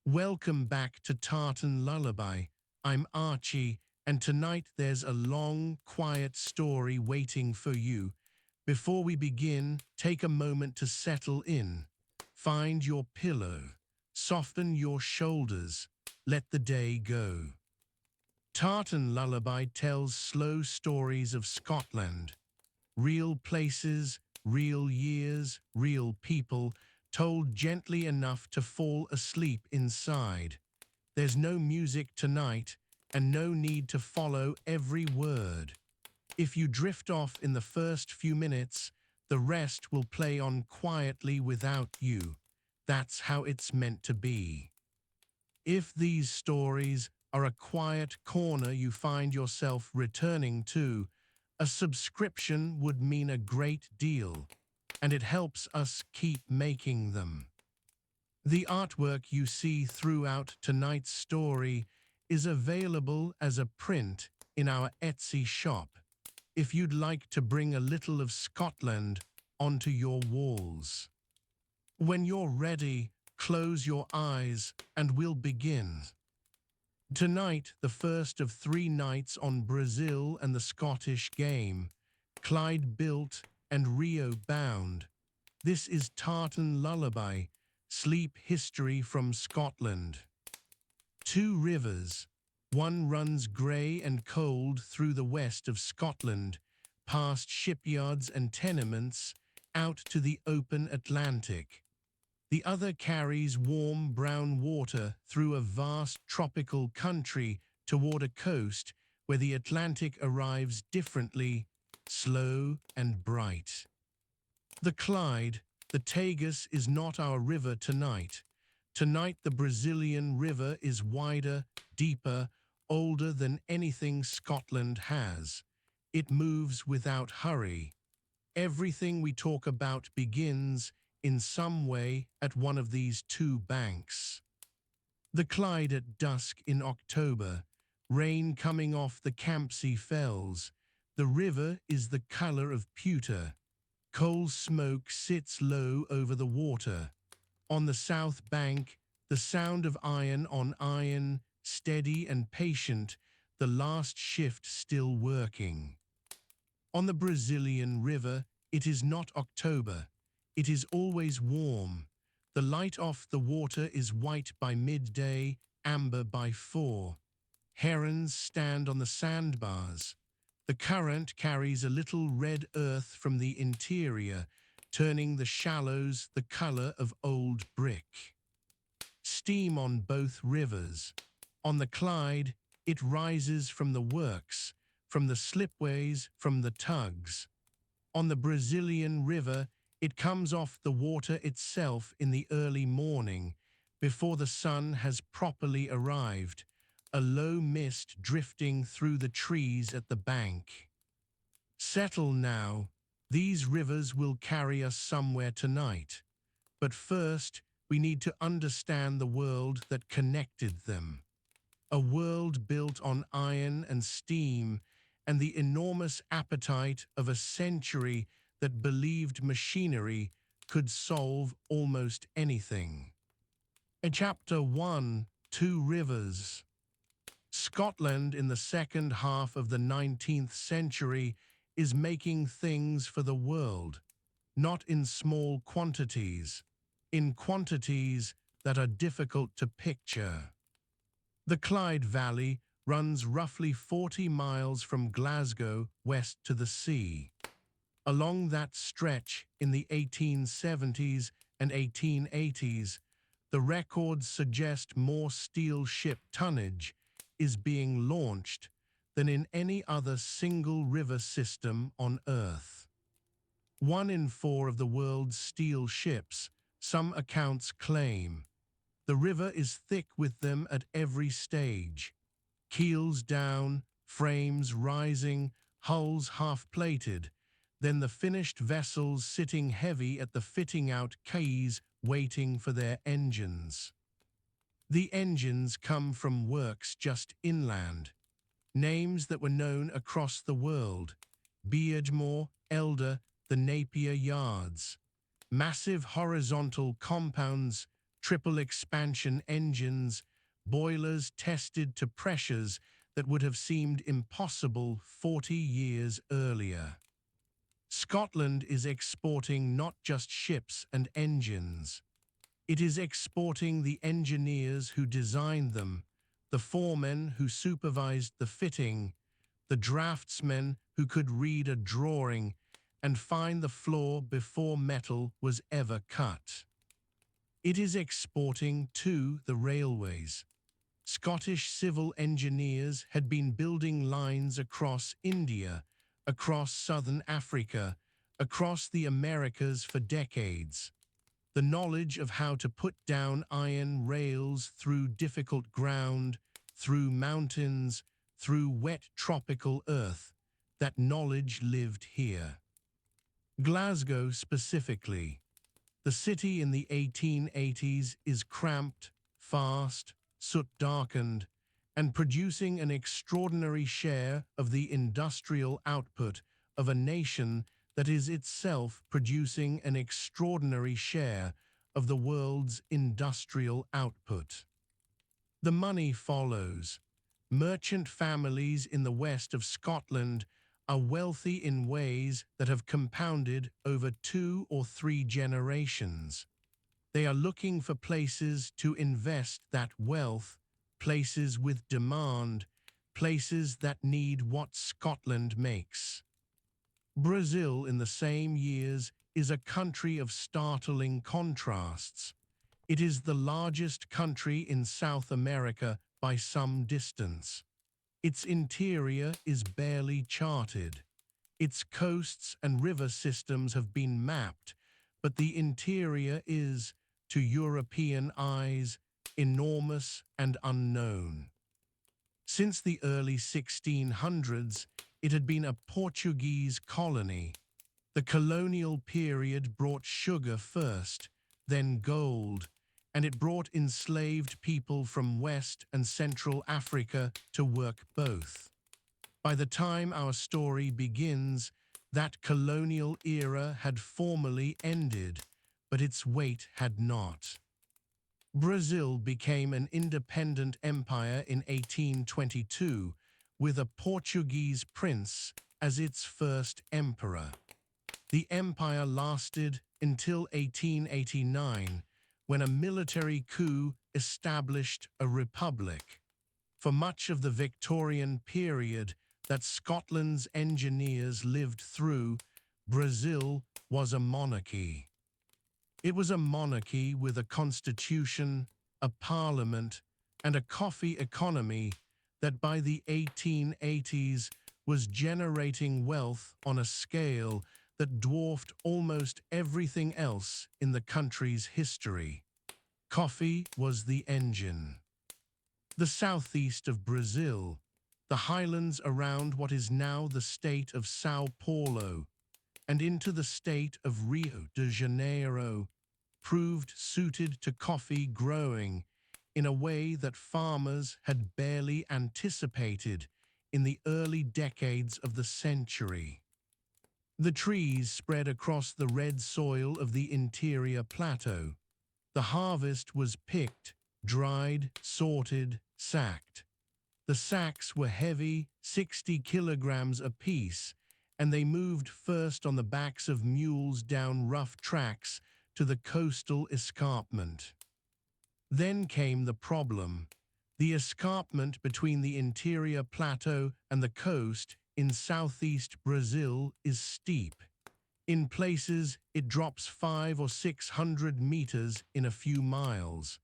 Welcome back to Tartan Lullaby. I'm Archie, and tonight there's a long, quiet story waiting for you. Before we begin, take a moment to settle in. Find your pillow. Soften your shoulders. Let the day go. Tartan Lullaby tells slow stories of Scotland. Real places, real years, real people, told gently enough to fall asleep inside. There's no music tonight, and no need to follow every word. If you drift off in the first few minutes, the rest will play on quietly without you. That's how it's meant to be. If these stories are a quiet corner you find yourself returning to, a subscription would mean a great deal, and it helps us keep making them. The artwork you see throughout tonight's story is available as a print in our Etsy shop, if you'd like to bring a little of Scotland onto your walls. When you're ready, close your eyes and we'll begin. Tonight, the first of 3 nights on Brazil and the Scottish game, Clyde-built and Rio-bound. This is Tartan Lullaby, sleep history from Scotland. 2 rivers. One runs grey and cold through the west of Scotland, past shipyards and tenements, out to the open Atlantic. The other carries warm brown water through a vast tropical country toward a coast where the Atlantic arrives differently, slow and bright. The Clyde, the Tagus, is not our river tonight. Tonight the Brazilian river is wider, deeper, older than anything Scotland has. It moves without hurry. Everything we talk about begins, in some way, at one of these 2 banks. The Clyde at dusk in October, rain coming off the Campsie Fells. The river is the colour of pewter. Coal smoke sits low over the water. On the south bank, the sound of iron on iron, steady and patient, the last shift still working. On the Brazilian river, it is not October. It is always warm. The light off the water is white by midday, amber by 4. Herons stand on the sandbars. The current carries a little red earth from the interior, turning the shallows the color of old brick. Steam on both rivers. On the Clyde, it rises from the works, from the slipways, from the tugs. On the Brazilian river, it comes off the water itself in the early morning, before the sun has properly arrived, a low mist drifting through the trees at the bank. Settle now. These rivers will carry us somewhere tonight. But first, we need to understand the world that connected them. A world built on iron and steam, and the enormous appetite of a century that believed machinery could solve almost anything. In Chapter 1, 2 Rivers. Scotland in the second half of the 19th century is making things for the world, not in small quantities, in quantities that are difficult to picture. The Clyde Valley runs roughly 40 miles from Glasgow west to the sea. Along that stretch in the 1870s and 1880s, the records suggest more steel ship tonnage is being launched than in any other single river system on Earth. 1 in 4 of the world's steel ships, some accounts claim. The river is thick with them at every stage. Keels down, frames rising, hulls half-plated, then the finished vessels sitting heavy at the fitting-out quays waiting for their engines. The engines come from works just inland, names that were known across the world: Beardmore, Elder, the Napier Yards. Massive horizontal compounds, triple expansion engines, boilers tested to pressures that would have seemed impossible 40 years earlier. Scotland is exporting not just ships and engines. It is exporting the engineers who designed them, the foremen who supervised the fitting, the draftsmen who could read a drawing and find the flaw before metal was ever cut. It is exporting, too, the railways. Scottish civil engineers had been building lines across India, across southern Africa, across the Americas for decades. The knowledge of how to put down iron rails through difficult ground, through mountains, through wet tropical earth, that knowledge lived here. Glasgow specifically. The city in the 1880s is cramped, fast, soot-darkened, and producing an extraordinary share of the industrial output of a nation that is itself producing an extraordinary share of the world's industrial output. The money follows. Merchant families in the west of Scotland are wealthy in ways that have compounded over 2 or 3 generations. They are looking for places to invest that wealth, places with demand, places that need what Scotland makes. Brazil in the same years is a country of startling contrasts. It is the largest country in South America by some distance. Its interior is barely charted. Its coasts and river systems have been mapped, but the interior is, to European eyes, enormous and unknown. Since the early 1600s, it had been a Portuguese colony. The colonial period brought sugar first, then gold, and it brought enslaved people from West and Central Africa to work both. By the time our story begins, that colonial era had formally ended, but its weight had not. Brazil became an independent empire in 1822, with a Portuguese prince as its first emperor. The empire lasted until 1889, when a military coup established a republic. For much of the Victorian period that Scotland's engineers lived through, Brazil was a monarchy. It was a monarchy with a constitution, a parliament, and a coffee economy that by the 1880s was generating wealth on a scale that dwarfed almost everything else in the country's history. Coffee was the engine. The southeast of Brazil, the highlands around what is now the state of São Paulo, and into the state of Rio de Janeiro, proved suited to coffee growing in a way that farmers had barely anticipated in the early decades of the century. The trees spread across the red soil of the interior plateau. The harvest was picked, dried, sorted, sacked. The sacks were heavy, 60 kilograms apiece, and they moved first on the backs of mules down rough tracks to the coastal escarpment. Then came the problem. The escarpment between the interior plateau and the coast in southeast Brazil is steep. In places, it drops 500 or 600 meters in a few miles.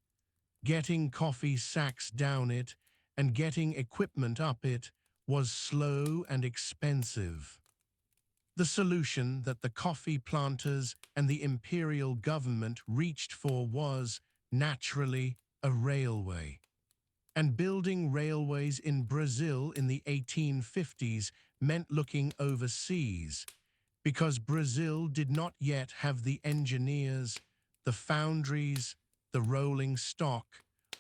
Getting coffee sacks down it and getting equipment up it was slow and expensive. The solution that the coffee planters and the imperial government reached for was, naturally, a railway. And building railways in Brazil in the 1850s meant looking overseas, because Brazil did not yet have the engineers, the foundries, the rolling stock,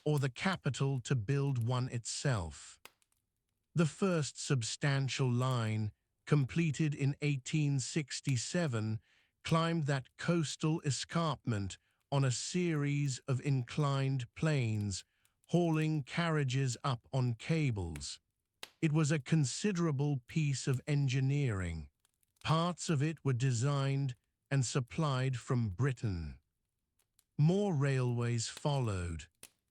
or the capital to build one itself. The first substantial line, completed in 1867, climbed that coastal escarpment on a series of inclined planes, hauling carriages up on cables. It was a considerable piece of engineering. Parts of it were designed and supplied from Britain. More railways followed.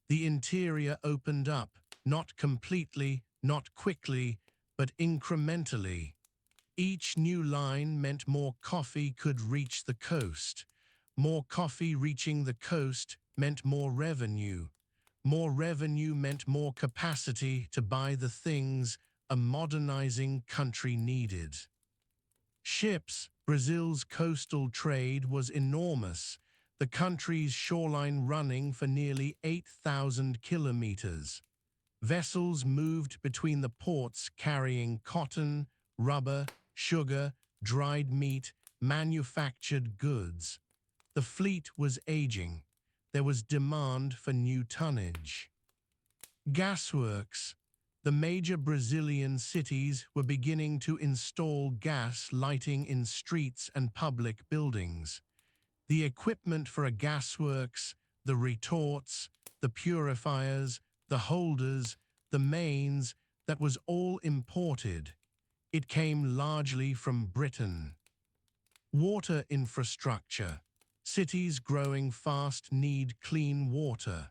The interior opened up, not completely, not quickly, but incrementally. Each new line meant more coffee could reach the coast. More coffee reaching the coast meant more revenue. More revenue meant more capacity to buy the things a modernizing country needed. Ships. Brazil's coastal trade was enormous, the country's shoreline running for nearly 8,000 kilometers. Vessels moved between the ports carrying cotton, rubber, sugar, dried meat, manufactured goods. The fleet was aging. There was demand for new tonnage. Gasworks. The major Brazilian cities were beginning to install gas lighting in streets and public buildings. The equipment for a gasworks, the retorts, the purifiers, the holders, the mains, that was all imported. It came largely from Britain. Water infrastructure. Cities growing fast need clean water.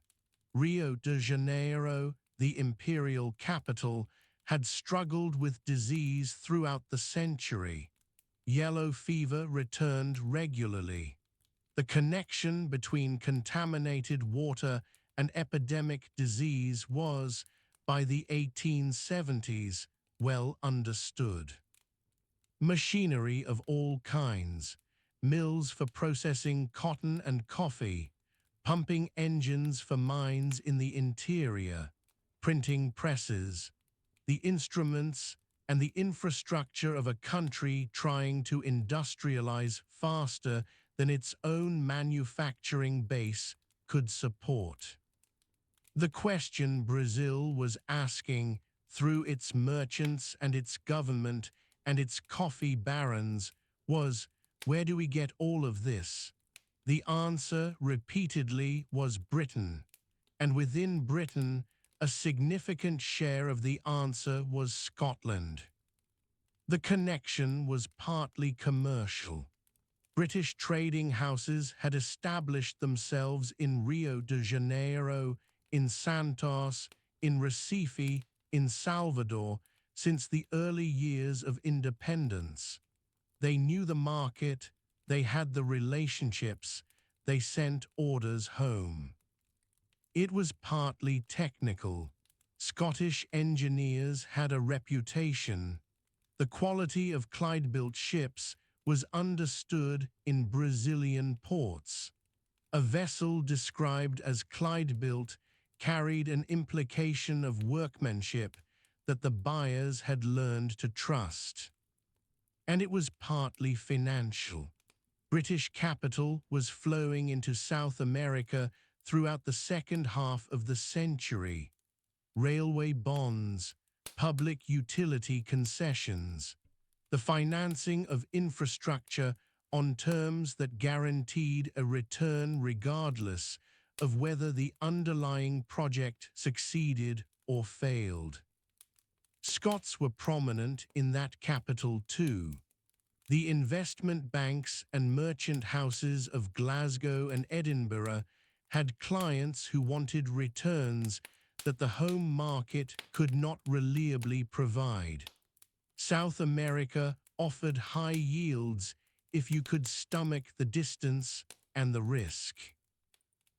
Rio de Janeiro, the imperial capital, had struggled with disease throughout the century. Yellow fever returned regularly. The connection between contaminated water and epidemic disease was, by the 1870s, well understood. Machinery of all kinds, mills for processing cotton and coffee, pumping engines for mines in the interior, printing presses, the instruments and the infrastructure of a country trying to industrialize faster than its own manufacturing base could support. The question Brazil was asking through its merchants and its government and its coffee barons was, where do we get all of this? The answer repeatedly was Britain, and within Britain, a significant share of the answer was Scotland. The connection was partly commercial. British trading houses had established themselves in Rio de Janeiro, in Santos, in Recife, in Salvador, since the early years of independence. They knew the market, they had the relationships, they sent orders home. It was partly technical. Scottish engineers had a reputation. The quality of Clyde-built ships was understood in Brazilian ports. A vessel described as Clyde-built carried an implication of workmanship that the buyers had learned to trust. And it was partly financial. British capital was flowing into South America throughout the second half of the century. Railway bonds, public utility concessions, the financing of infrastructure on terms that guaranteed a return regardless of whether the underlying project succeeded or failed. Scots were prominent in that capital too. The investment banks and merchant houses of Glasgow and Edinburgh had clients who wanted returns that the home market could not reliably provide. South America offered high yields if you could stomach the distance and the risk.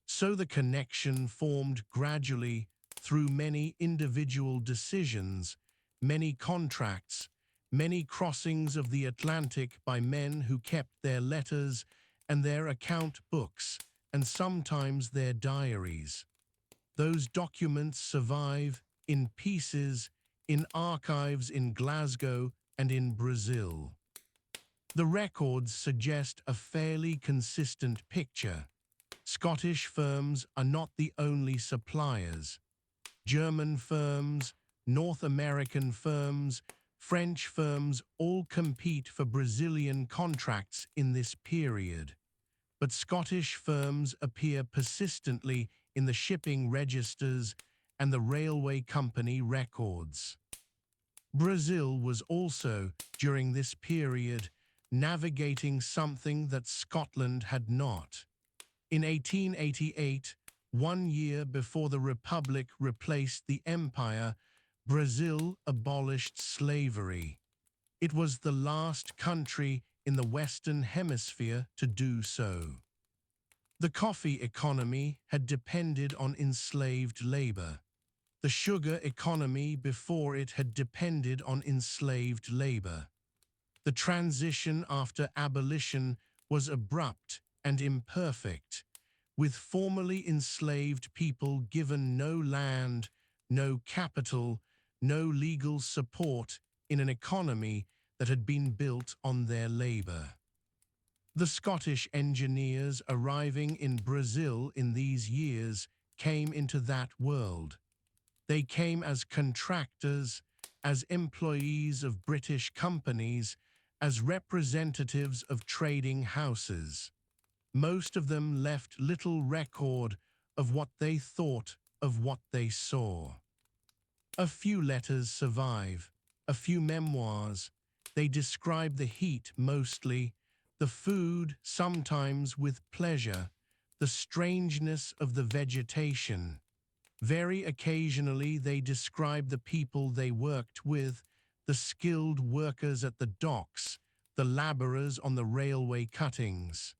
So the connection formed gradually through many individual decisions, many contracts, many crossings of the Atlantic by men who kept their letters and their account books, and sometimes their diaries. Those documents survive in pieces in archives in Glasgow and in Brazil. The records suggest a fairly consistent picture. Scottish firms are not the only suppliers. German firms, North American firms, French firms all compete for Brazilian contracts in this period. but Scottish firms appear persistently in the shipping registers and the railway company records. Brazil was also, during this period, navigating something that Scotland had not. In 1888, 1 year before the Republic replaced the Empire, Brazil abolished slavery. It was the last country in the Western Hemisphere to do so. The coffee economy had depended on enslaved labor. The sugar economy before it had depended on enslaved labor. The transition after abolition was abrupt and imperfect, with formerly enslaved people given no land, no capital, no legal support in an economy that had been built on their labor. The Scottish engineers arriving in Brazil in these years came into that world. They came as contractors, as employees of British companies, as representatives of trading houses. Most of them left little record of what they thought of what they saw. A few letters survive, a few memoirs. They describe the heat mostly, the food sometimes with pleasure, the strangeness of the vegetation. Very occasionally they describe the people they worked with, the skilled workers at the docks, the labourers on the railway cuttings.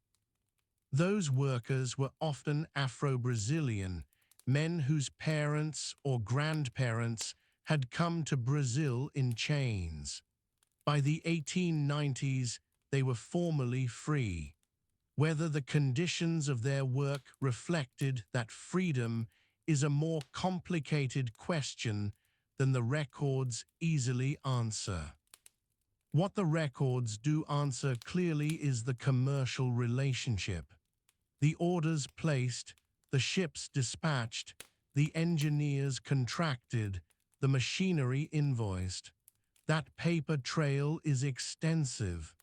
Those workers were often Afro-Brazilian, men whose parents or grandparents had come to Brazil in chains. By the 1890s, they were formally free. Whether the conditions of their work reflected that freedom is a more complicated question than the records easily answer. What the records do answer clearly is the commercial relationship. The orders placed, the ships dispatched, the engineers contracted, the machinery invoiced. That paper trail is extensive.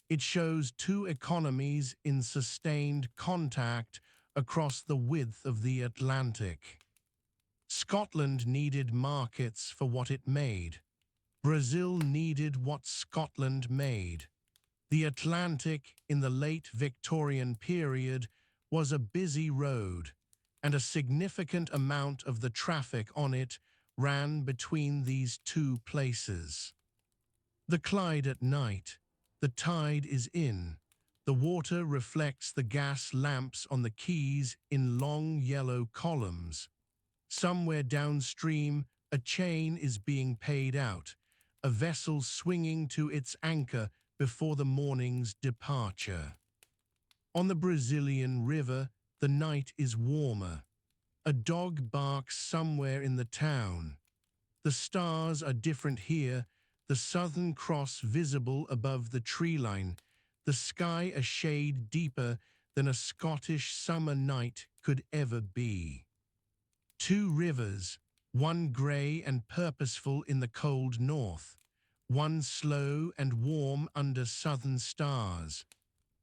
It shows two economies in sustained contact across the width of the Atlantic. Scotland needed markets for what it made. Brazil needed what Scotland made. The Atlantic in the late Victorian period was a busy road, and a significant amount of the traffic on it ran between these two places. The Clyde at night, the tide is in. The water reflects the gas lamps on the quays in long yellow columns. Somewhere downstream, a chain is being paid out, a vessel swinging to its anchor before the morning's departure. On the Brazilian river, the night is warmer. A dog barks somewhere in the town. The stars are different here, the Southern Cross visible above the tree line, the sky a shade deeper than a Scottish summer night could ever be. Two rivers, one grey and purposeful in the cold north, one slow and warm under southern stars,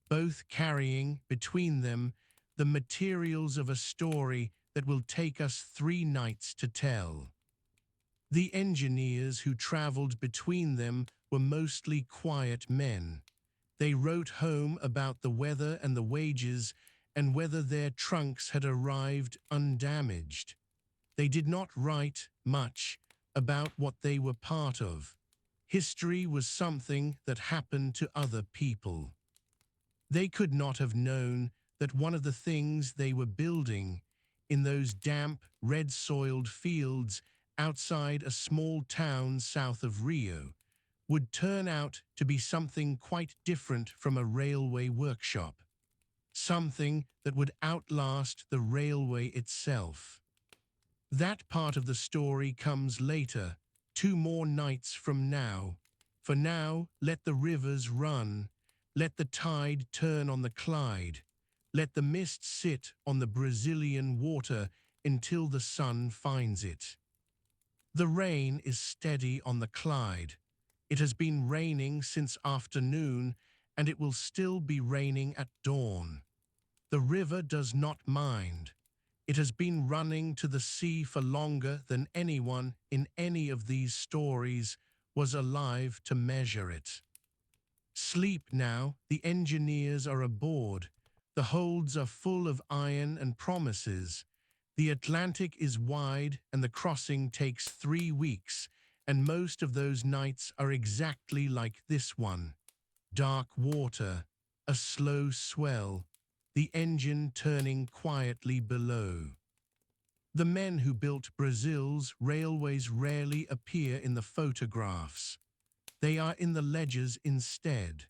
both carrying, between them, the materials of a story that will take us 3 nights to tell. The engineers who travelled between them were mostly quiet men. They wrote home about the weather and the wages and whether their trunks had arrived undamaged. They did not write much about what they were part of. History was something that happened to other people. They could not have known that one of the things they were building in those damp, red-soiled fields outside a small town south of Rio would turn out to be something quite different from a railway workshop, something that would outlast the railway itself. That part of the story comes later, 2 more nights from now. For now, let the rivers run. Let the tide turn on the Clyde. Let the mist sit on the Brazilian water until the sun finds it. The rain is steady on the Clyde. It has been raining since afternoon, and it will still be raining at dawn. The river does not mind. It has been running to the sea for longer than anyone in any of these stories was alive to measure it. Sleep now, the engineers are aboard. The holds are full of iron and promises. The Atlantic is wide and the crossing takes 3 weeks, and most of those nights are exactly like this one. Dark water, a slow swell, the engine turning quietly below. The men who built Brazil's railways rarely appear in the photographs. They are in the ledgers instead.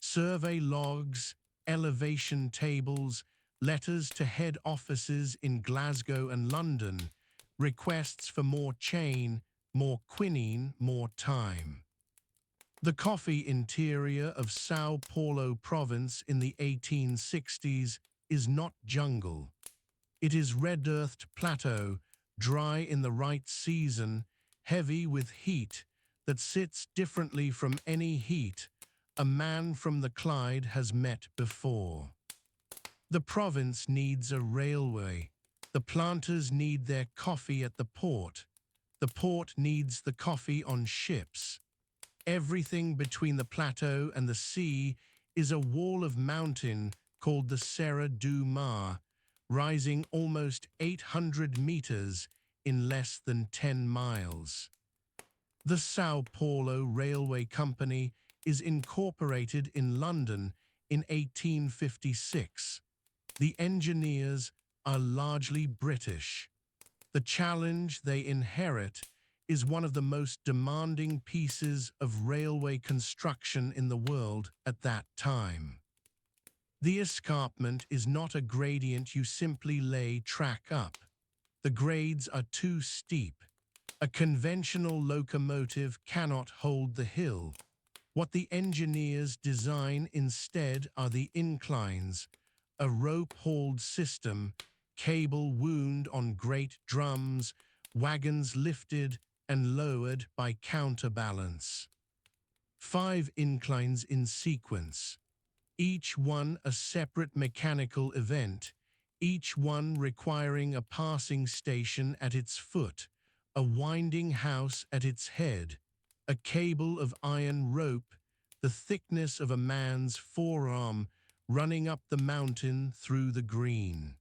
Survey logs, elevation tables, letters to head offices in Glasgow and London, requests for more chain, more quinine, more time. The coffee interior of Sao Paulo province in the 1860s is not jungle. It is red-earthed plateau, dry in the right season, heavy with heat, that sits differently from any heat a man from the Clyde has met before. The province needs a railway. The planters need their coffee at the port. The port needs the coffee on ships. Everything between the plateau and the sea is a wall of mountain called the Serra do Mar, rising almost 800 meters in less than 10 miles. The Sao Paulo Railway Company is incorporated in London in 1856. The engineers are largely British. The challenge they inherit is one of the most demanding pieces of railway construction in the world at that time. The escarpment is not a gradient you simply lay track up. The grades are too steep. A conventional locomotive cannot hold the hill. What the engineers design instead are the inclines, a rope-hauled system, cable wound on great drums, wagons lifted and lowered by counterbalance. 5 inclines in sequence, each one a separate mechanical event, each one requiring a passing station at its foot, a winding house at its head, a cable of iron rope, the thickness of a man's forearm, running up the mountain through the green.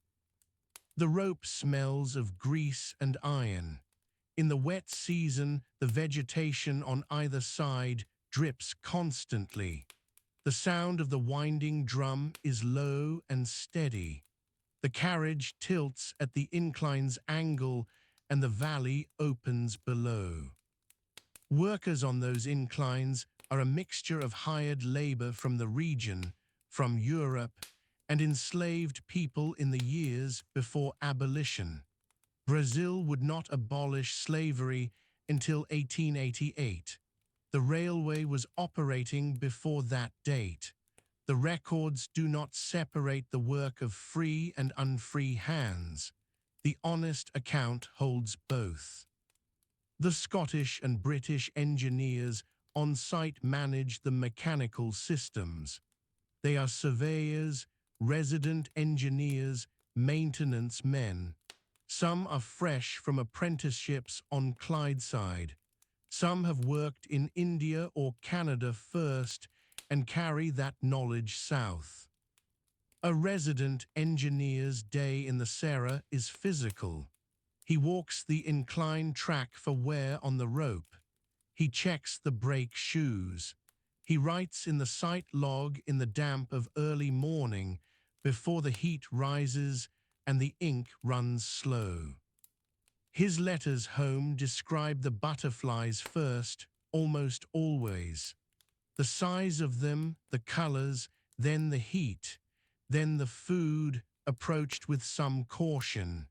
The rope smells of grease and iron. In the wet season, the vegetation on either side drips constantly. The sound of the winding drum is low and steady. The carriage tilts at the incline's angle and the valley opens below. Workers on those inclines are a mixture of hired labor from the region, from Europe, and enslaved people in the years before abolition. Brazil would not abolish slavery until 1888. The railway was operating before that date. The records do not separate the work of free and unfree hands. The honest account holds both. The Scottish and British engineers on site manage the mechanical systems. They are surveyors, resident engineers, maintenance men. Some are fresh from apprenticeships on Clydeside. Some have worked in India or Canada first and carry that knowledge south. A resident engineer's day in the Serra is physical. He walks the inclined track for wear on the rope. He checks the brake shoes. He writes in the site log in the damp of early morning before the heat rises and the ink runs slow. His letters home describe the butterflies first, almost always. The size of them, the colors, then the heat, then the food approached with some caution,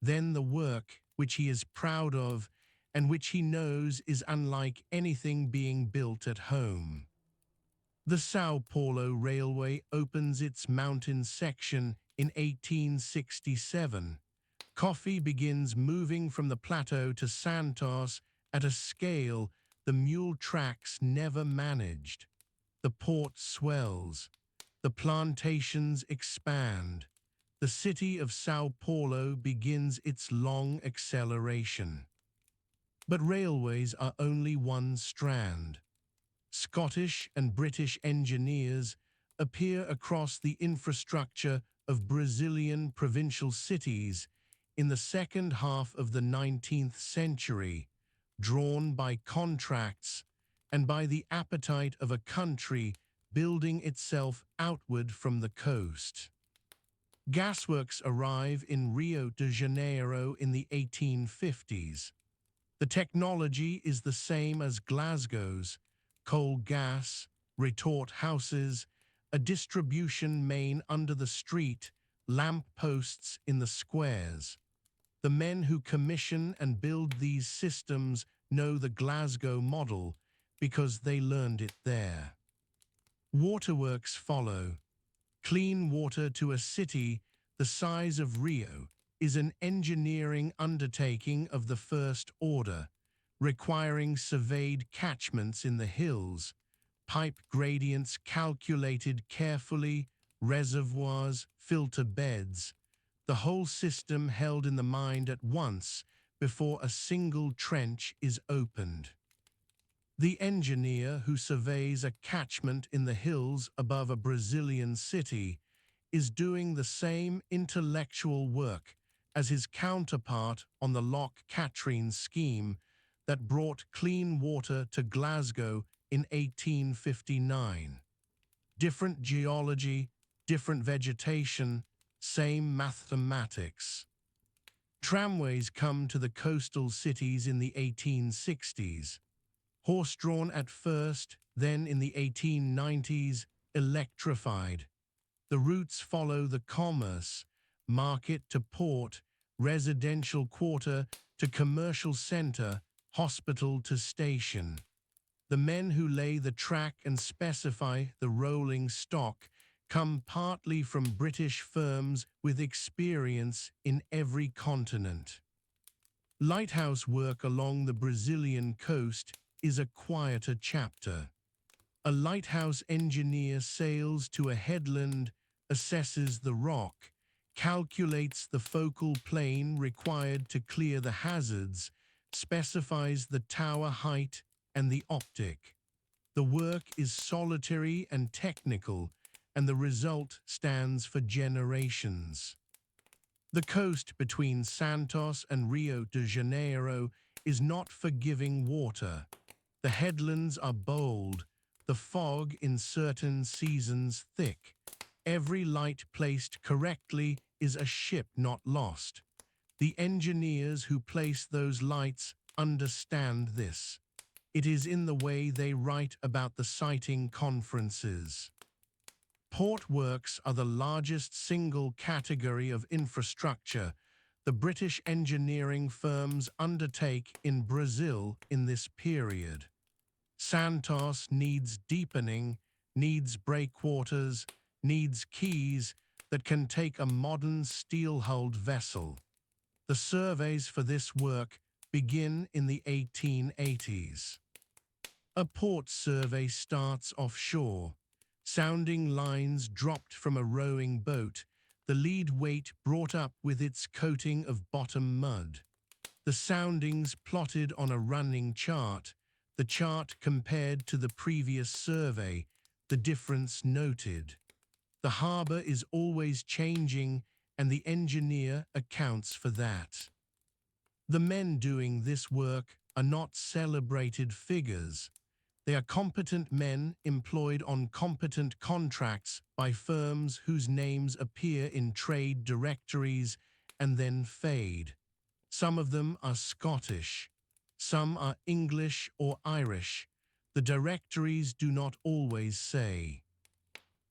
then the work which he is proud of and which he knows is unlike anything being built at home. The Sao Paulo Railway opens its mountain section in 1867. Coffee begins moving from the plateau to Santos at a scale the mule tracks never managed. The port swells. The plantations expand. The city of Sao Paulo begins its long acceleration. But railways are only one strand. Scottish and British engineers appear across the infrastructure of Brazilian provincial cities in the second half of the 19th century, drawn by contracts and by the appetite of a country building itself outward from the coast. Gasworks arrive in Rio de Janeiro in the 1850s. The technology is the same as Glasgow's: coal gas, retort houses, a distribution main under the street, lamp posts in the squares. The men who commission and build these systems know the Glasgow model because they learned it there. Waterworks follow. Clean water to a city the size of Rio is an engineering undertaking of the first order, requiring surveyed catchments in the hills, pipe gradients calculated carefully, reservoirs, filter beds, the whole system held in the mind at once before a single trench is opened. The engineer who surveys a catchment in the hills above a Brazilian city is doing the same intellectual work as his counterpart on the Loch Katrine scheme that brought clean water to Glasgow in 1859. Different geology, different vegetation, same mathematics. Tramways come to the coastal cities in the 1860s. Horse-drawn at first, then in the 1890s, electrified. The routes follow the commerce, market to port, residential quarter to commercial center, hospital to station. The men who lay the track and specify the rolling stock come partly from British firms with experience in every continent. Lighthouse work along the Brazilian coast is a quieter chapter. A lighthouse engineer sails to a headland, assesses the rock, calculates the focal plane required to clear the hazards, specifies the tower height and the optic. The work is solitary and technical, and the result stands for generations. The coast between Santos and Rio de Janeiro is not for giving water. The headlands are bold, the fog in certain seasons thick. Every light placed correctly is a ship not lost. The engineers who place those lights understand this. It is in the way they write about the sighting conferences. Port works are the largest single category of infrastructure the British engineering firms undertake in Brazil in this period. Santos needs deepening, needs breakwaters, needs quays that can take a modern steel-hulled vessel. The surveys for this work begin in the 1880s. A port survey starts offshore. Sounding lines dropped from a rowing boat, the lead weight brought up with its coating of bottom mud. The soundings plotted on a running chart, the chart compared to the previous survey, the difference noted. The harbour is always changing, and the engineer accounts for that. The men doing this work are not celebrated figures. They are competent men employed on competent contracts by firms whose names appear in trade directories and then fade. Some of them are Scottish. Some are English or Irish. The directories do not always say.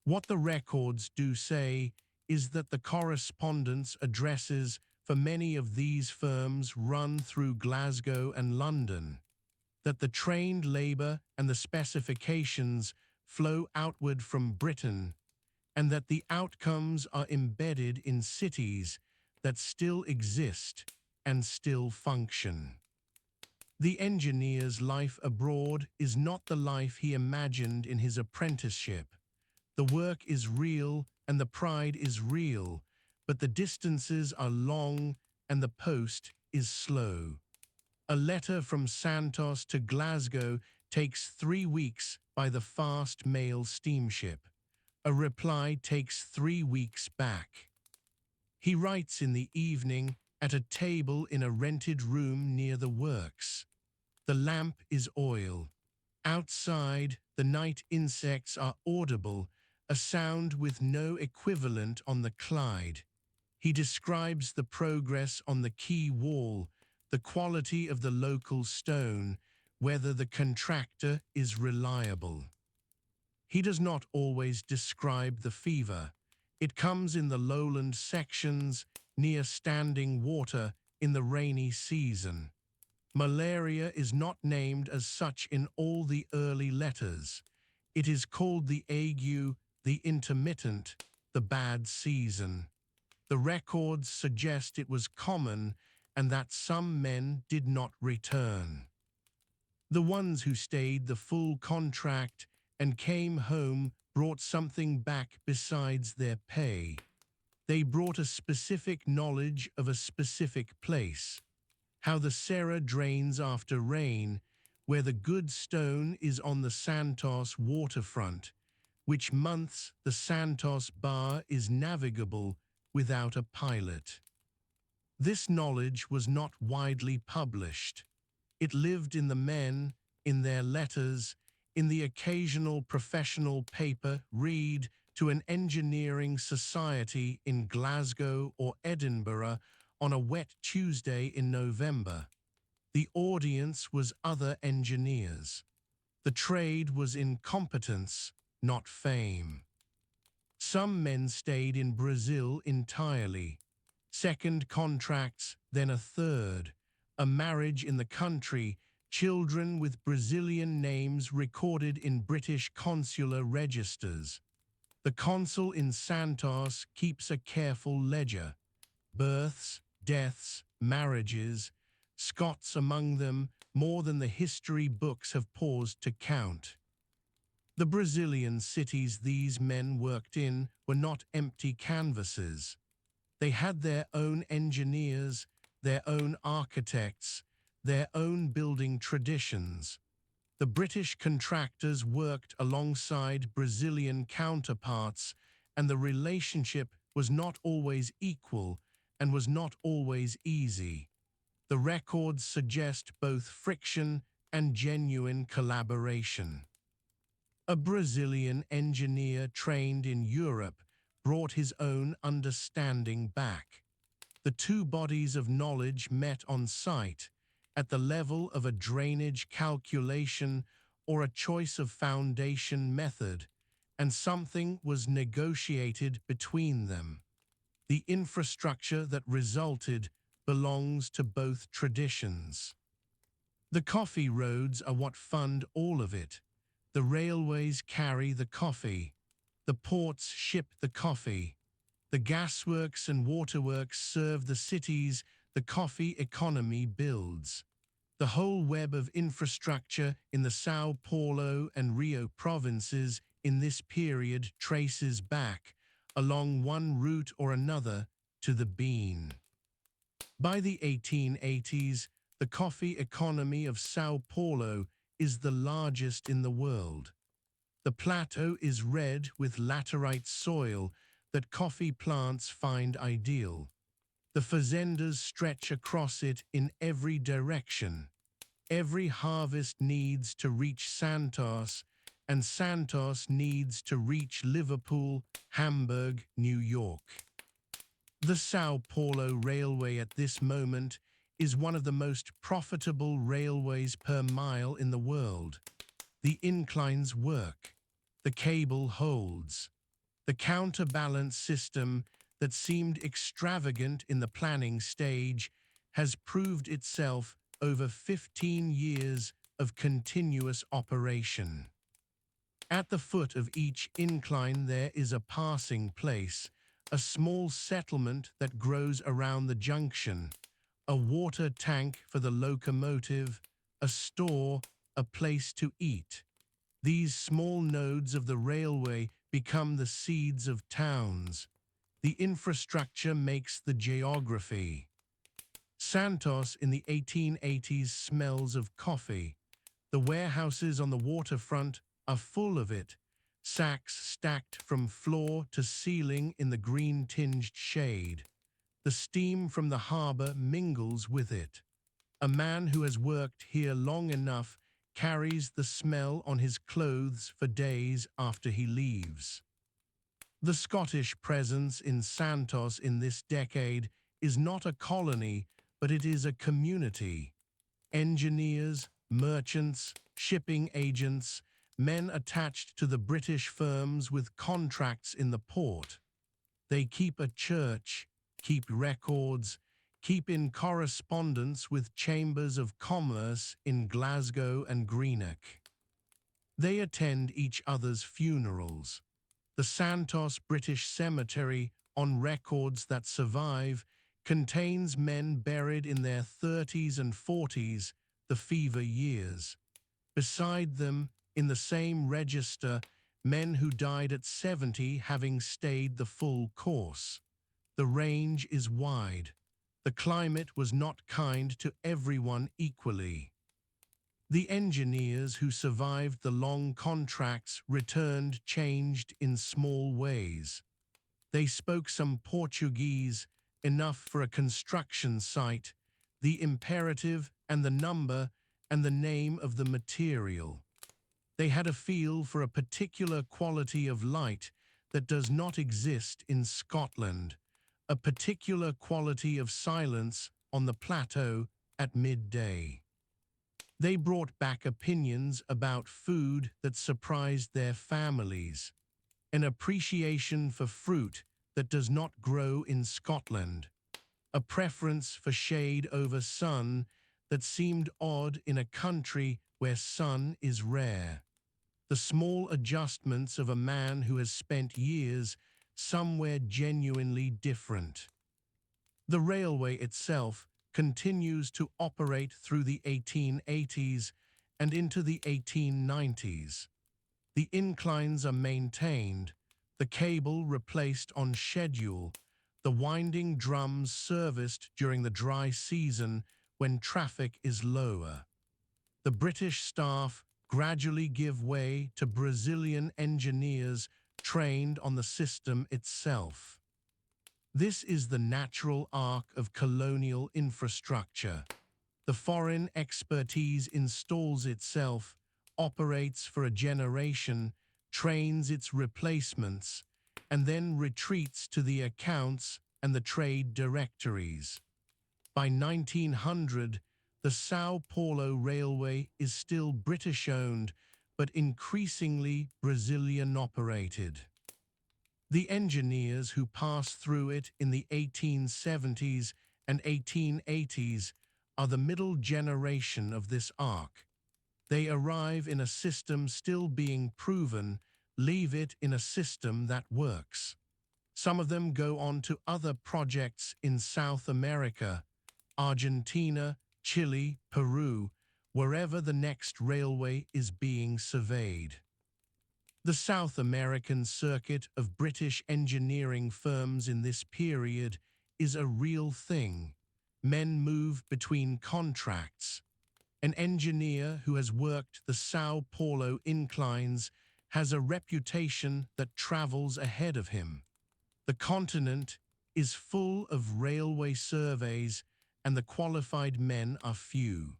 What the records do say is that the correspondence addresses for many of these firms run through Glasgow and London, that the trained labour and the specifications flow outward from Britain, and that the outcomes are embedded in cities that still exist and still function. The engineer's life abroad is not the life he imagined in his apprenticeship. The work is real and the pride is real, but the distances are long and the post is slow. A letter from Santos to Glasgow takes 3 weeks by the fast mail steamship. A reply takes 3 weeks back. He writes in the evening at a table in a rented room near the works. The lamp is oil. Outside, the night insects are audible, a sound with no equivalent on the Clyde. He describes the progress on the quay wall, the quality of the local stone, whether the contractor is reliable. He does not always describe the fever. It comes in the lowland sections, near standing water, in the rainy season. Malaria is not named as such in all the early letters. It is called the ague, the intermittent, the bad season. The records suggest it was common and that some men did not return. The ones who stayed the full contract and came home brought something back besides their pay. They brought a specific knowledge of a specific place, how the Serra drains after rain, where the good stone is on the Santos waterfront, which months the Santos bar is navigable without a pilot. This knowledge was not widely published. It lived in the men, in their letters, in the occasional professional paper read to an engineering society in Glasgow or Edinburgh on a wet Tuesday in November. The audience was other engineers. The trade was incompetence, not fame. Some men stayed in Brazil entirely. Second contracts, then a third. A marriage in the country, children with Brazilian names recorded in British consular registers. The consul in Santos keeps a careful ledger. Births, deaths, marriages, Scots among them, more than the history books have paused to count. The Brazilian cities these men worked in were not empty canvases. They had their own engineers, their own architects, their own building traditions. The British contractors worked alongside Brazilian counterparts, and the relationship was not always equal and was not always easy. The records suggest both friction and genuine collaboration. A Brazilian engineer trained in Europe brought his own understanding back. The two bodies of knowledge met on site, at the level of a drainage calculation or a choice of foundation method, and something was negotiated between them. The infrastructure that resulted belongs to both traditions. The coffee roads are what fund all of it. The railways carry the coffee. The ports ship the coffee. The gasworks and waterworks serve the cities the coffee economy builds. The whole web of infrastructure in the São Paulo and Rio provinces in this period traces back, along one route or another, to the bean. By the 1880s, the coffee economy of São Paulo is the largest in the world. The plateau is red with laterite soil that coffee plants find ideal. The fazendas stretch across it in every direction. Every harvest needs to reach Santos, and Santos needs to reach Liverpool, Hamburg, New York. The São Paulo Railway at this moment is one of the most profitable railways per mile in the world. The inclines work. The cable holds. The counterbalance system that seemed extravagant in the planning stage has proved itself over 15 years of continuous operation. At the foot of each incline there is a passing place, a small settlement that grows around the junction, a water tank for the locomotive, a store, a place to eat. These small nodes of the railway become the seeds of towns. The infrastructure makes the geography. Santos in the 1880s smells of coffee. The warehouses on the waterfront are full of it, sacks stacked from floor to ceiling in the green-tinged shade. The steam from the harbor mingles with it. A man who has worked here long enough carries the smell on his clothes for days after he leaves. The Scottish presence in Santos in this decade is not a colony, but it is a community. Engineers, merchants, shipping agents, men attached to the British firms with contracts in the port. They keep a church, keep records, keep in correspondence with chambers of commerce in Glasgow and Greenock. They attend each other's funerals. The Santos British Cemetery, on records that survive, contains men buried in their 30s and 40s, the fever years. Beside them, in the same register, men who died at 70 having stayed the full course. The range is wide. The climate was not kind to everyone equally. The engineers who survived the long contracts returned changed in small ways. They spoke some Portuguese, enough for a construction site, the imperative and the number and the name of the material. They had a feel for a particular quality of light that does not exist in Scotland, a particular quality of silence on the plateau at midday. They brought back opinions about food that surprised their families, an appreciation for fruit that does not grow in Scotland, a preference for shade over sun that seemed odd in a country where sun is rare. The small adjustments of a man who has spent years somewhere genuinely different. The railway itself continues to operate through the 1880s and into the 1890s. The inclines are maintained, the cable replaced on schedule, the winding drums serviced during the dry season when traffic is lower. The British staff gradually give way to Brazilian engineers trained on the system itself. This is the natural arc of colonial infrastructure. The foreign expertise installs itself, operates for a generation, trains its replacements, and then retreats to the accounts and the trade directories. By 1900, the São Paulo Railway is still British-owned, but increasingly Brazilian-operated. The engineers who passed through it in the 1870s and 1880s are the middle generation of this arc. They arrive in a system still being proven, leave it in a system that works. Some of them go on to other projects in South America, Argentina, Chile, Peru, wherever the next railway is being surveyed. The South American circuit of British engineering firms in this period is a real thing. Men move between contracts. An engineer who has worked the São Paulo inclines has a reputation that travels ahead of him. The continent is full of railway surveys, and the qualified men are few.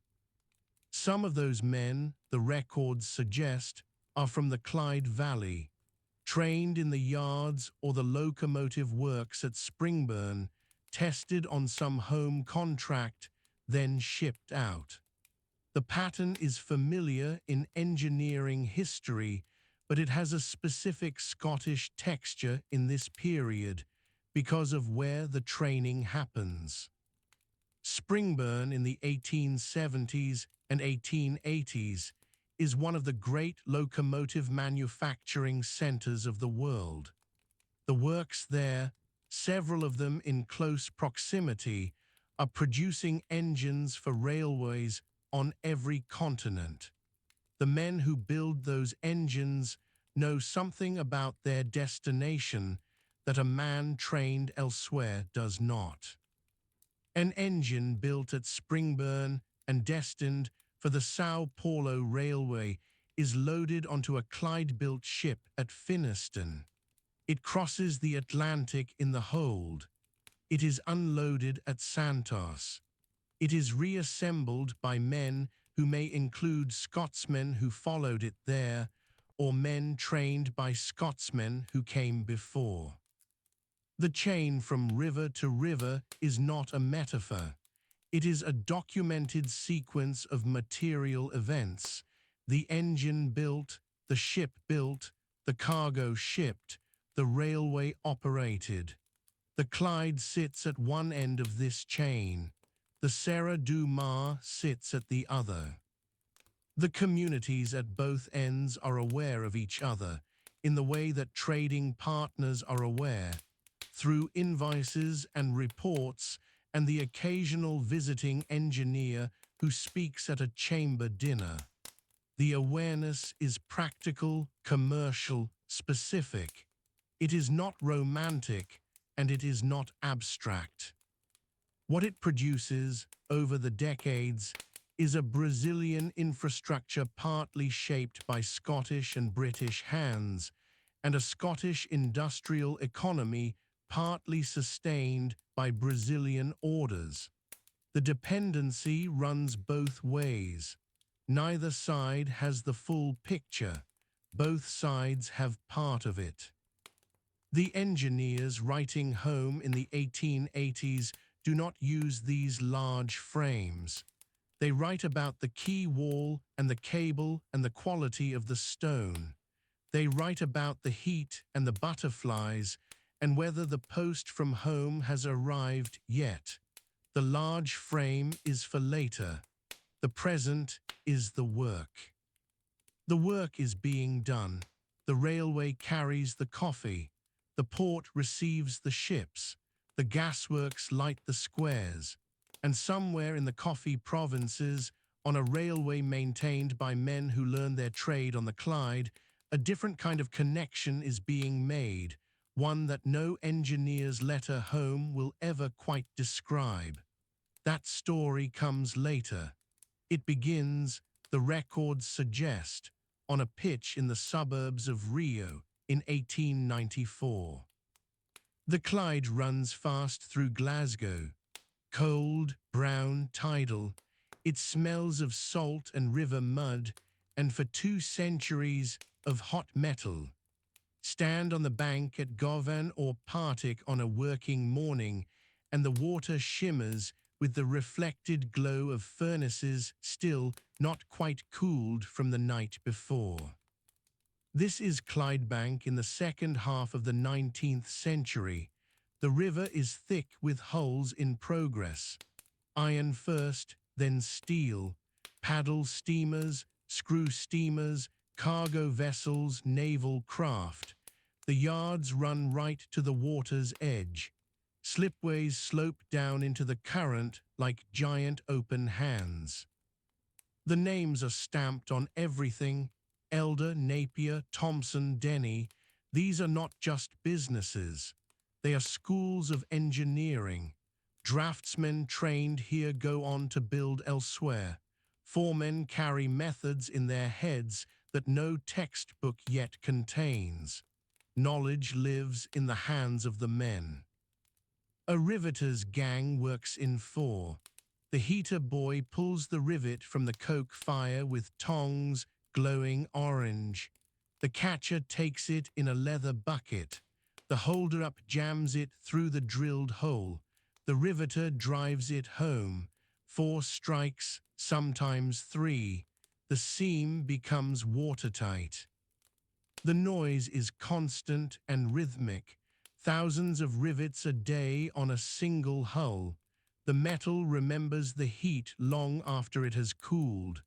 Some of those men, the records suggest, are from the Clyde Valley, trained in the yards or the locomotive works at Springburn, tested on some home contract, then shipped out. The pattern is familiar in engineering history, but it has a specific Scottish texture in this period because of where the training happens. Springburn in the 1870s and 1880s is one of the great locomotive manufacturing centers of the world. The works there, several of them in close proximity, are producing engines for railways on every continent. The men who build those engines know something about their destination that a man trained elsewhere does not. An engine built at Springburn and destined for the Sao Paulo Railway is loaded onto a Clyde-built ship at Finniston. It crosses the Atlantic in the hold. It is unloaded at Santos. It is reassembled by men who may include Scotsmen who followed it there, or men trained by Scotsmen who came before. The chain from river to river is not a metaphor. It is a documented sequence of material events. The engine built, the ship built, the cargo shipped, the railway operated. The Clyde sits at one end of this chain. The Serra do Mar sits at the other. The communities at both ends are aware of each other in the way that trading partners are aware, through invoices and reports and the occasional visiting engineer who speaks at a chamber dinner. The awareness is practical, commercial, specific. It is not romantic, and it is not abstract. What it produces over the decades is a Brazilian infrastructure partly shaped by Scottish and British hands, and a Scottish industrial economy partly sustained by Brazilian orders. The dependency runs both ways. Neither side has the full picture. Both sides have part of it. The engineers writing home in the 1880s do not use these large frames. They write about the quay wall and the cable and the quality of the stone. They write about the heat and the butterflies and whether the post from home has arrived yet. The large frame is for later. The present is the work. The work is being done. The railway carries the coffee. The port receives the ships. The gasworks light the squares. And somewhere in the coffee provinces, on a railway maintained by men who learned their trade on the Clyde, a different kind of connection is being made, one that no engineer's letter home will ever quite describe. That story comes later. It begins, the records suggest, on a pitch in the suburbs of Rio in 1894. The Clyde runs fast through Glasgow. Cold, brown, tidal, it smells of salt and river mud, and for 2 centuries of hot metal. Stand on the bank at Govan or Partick on a working morning, and the water shimmers with the reflected glow of furnaces still not quite cooled from the night before. This is Clydebank in the second half of the 19th century. The river is thick with hulls in progress. Iron first, then steel. Paddle steamers, screw steamers, cargo vessels, naval craft. The yards run right to the water's edge. Slipways slope down into the current like giant open hands. The names are stamped on everything: Elder, Napier, Thompson, Denny. These are not just businesses. They are schools of engineering. Draftsmen trained here go on to build elsewhere. Foremen carry methods in their heads that no textbook yet contains. Knowledge lives in the hands of the men. A riveter's gang works in 4. The heater boy pulls the rivet from the coke fire with tongs glowing orange. The catcher takes it in a leather bucket. The holder-up jams it through the drilled hole. The riveter drives it home. 4 strikes, sometimes 3. The seam becomes watertight. The noise is constant and rhythmic. Thousands of rivets a day on a single hull. The metal remembers the heat long after it has cooled.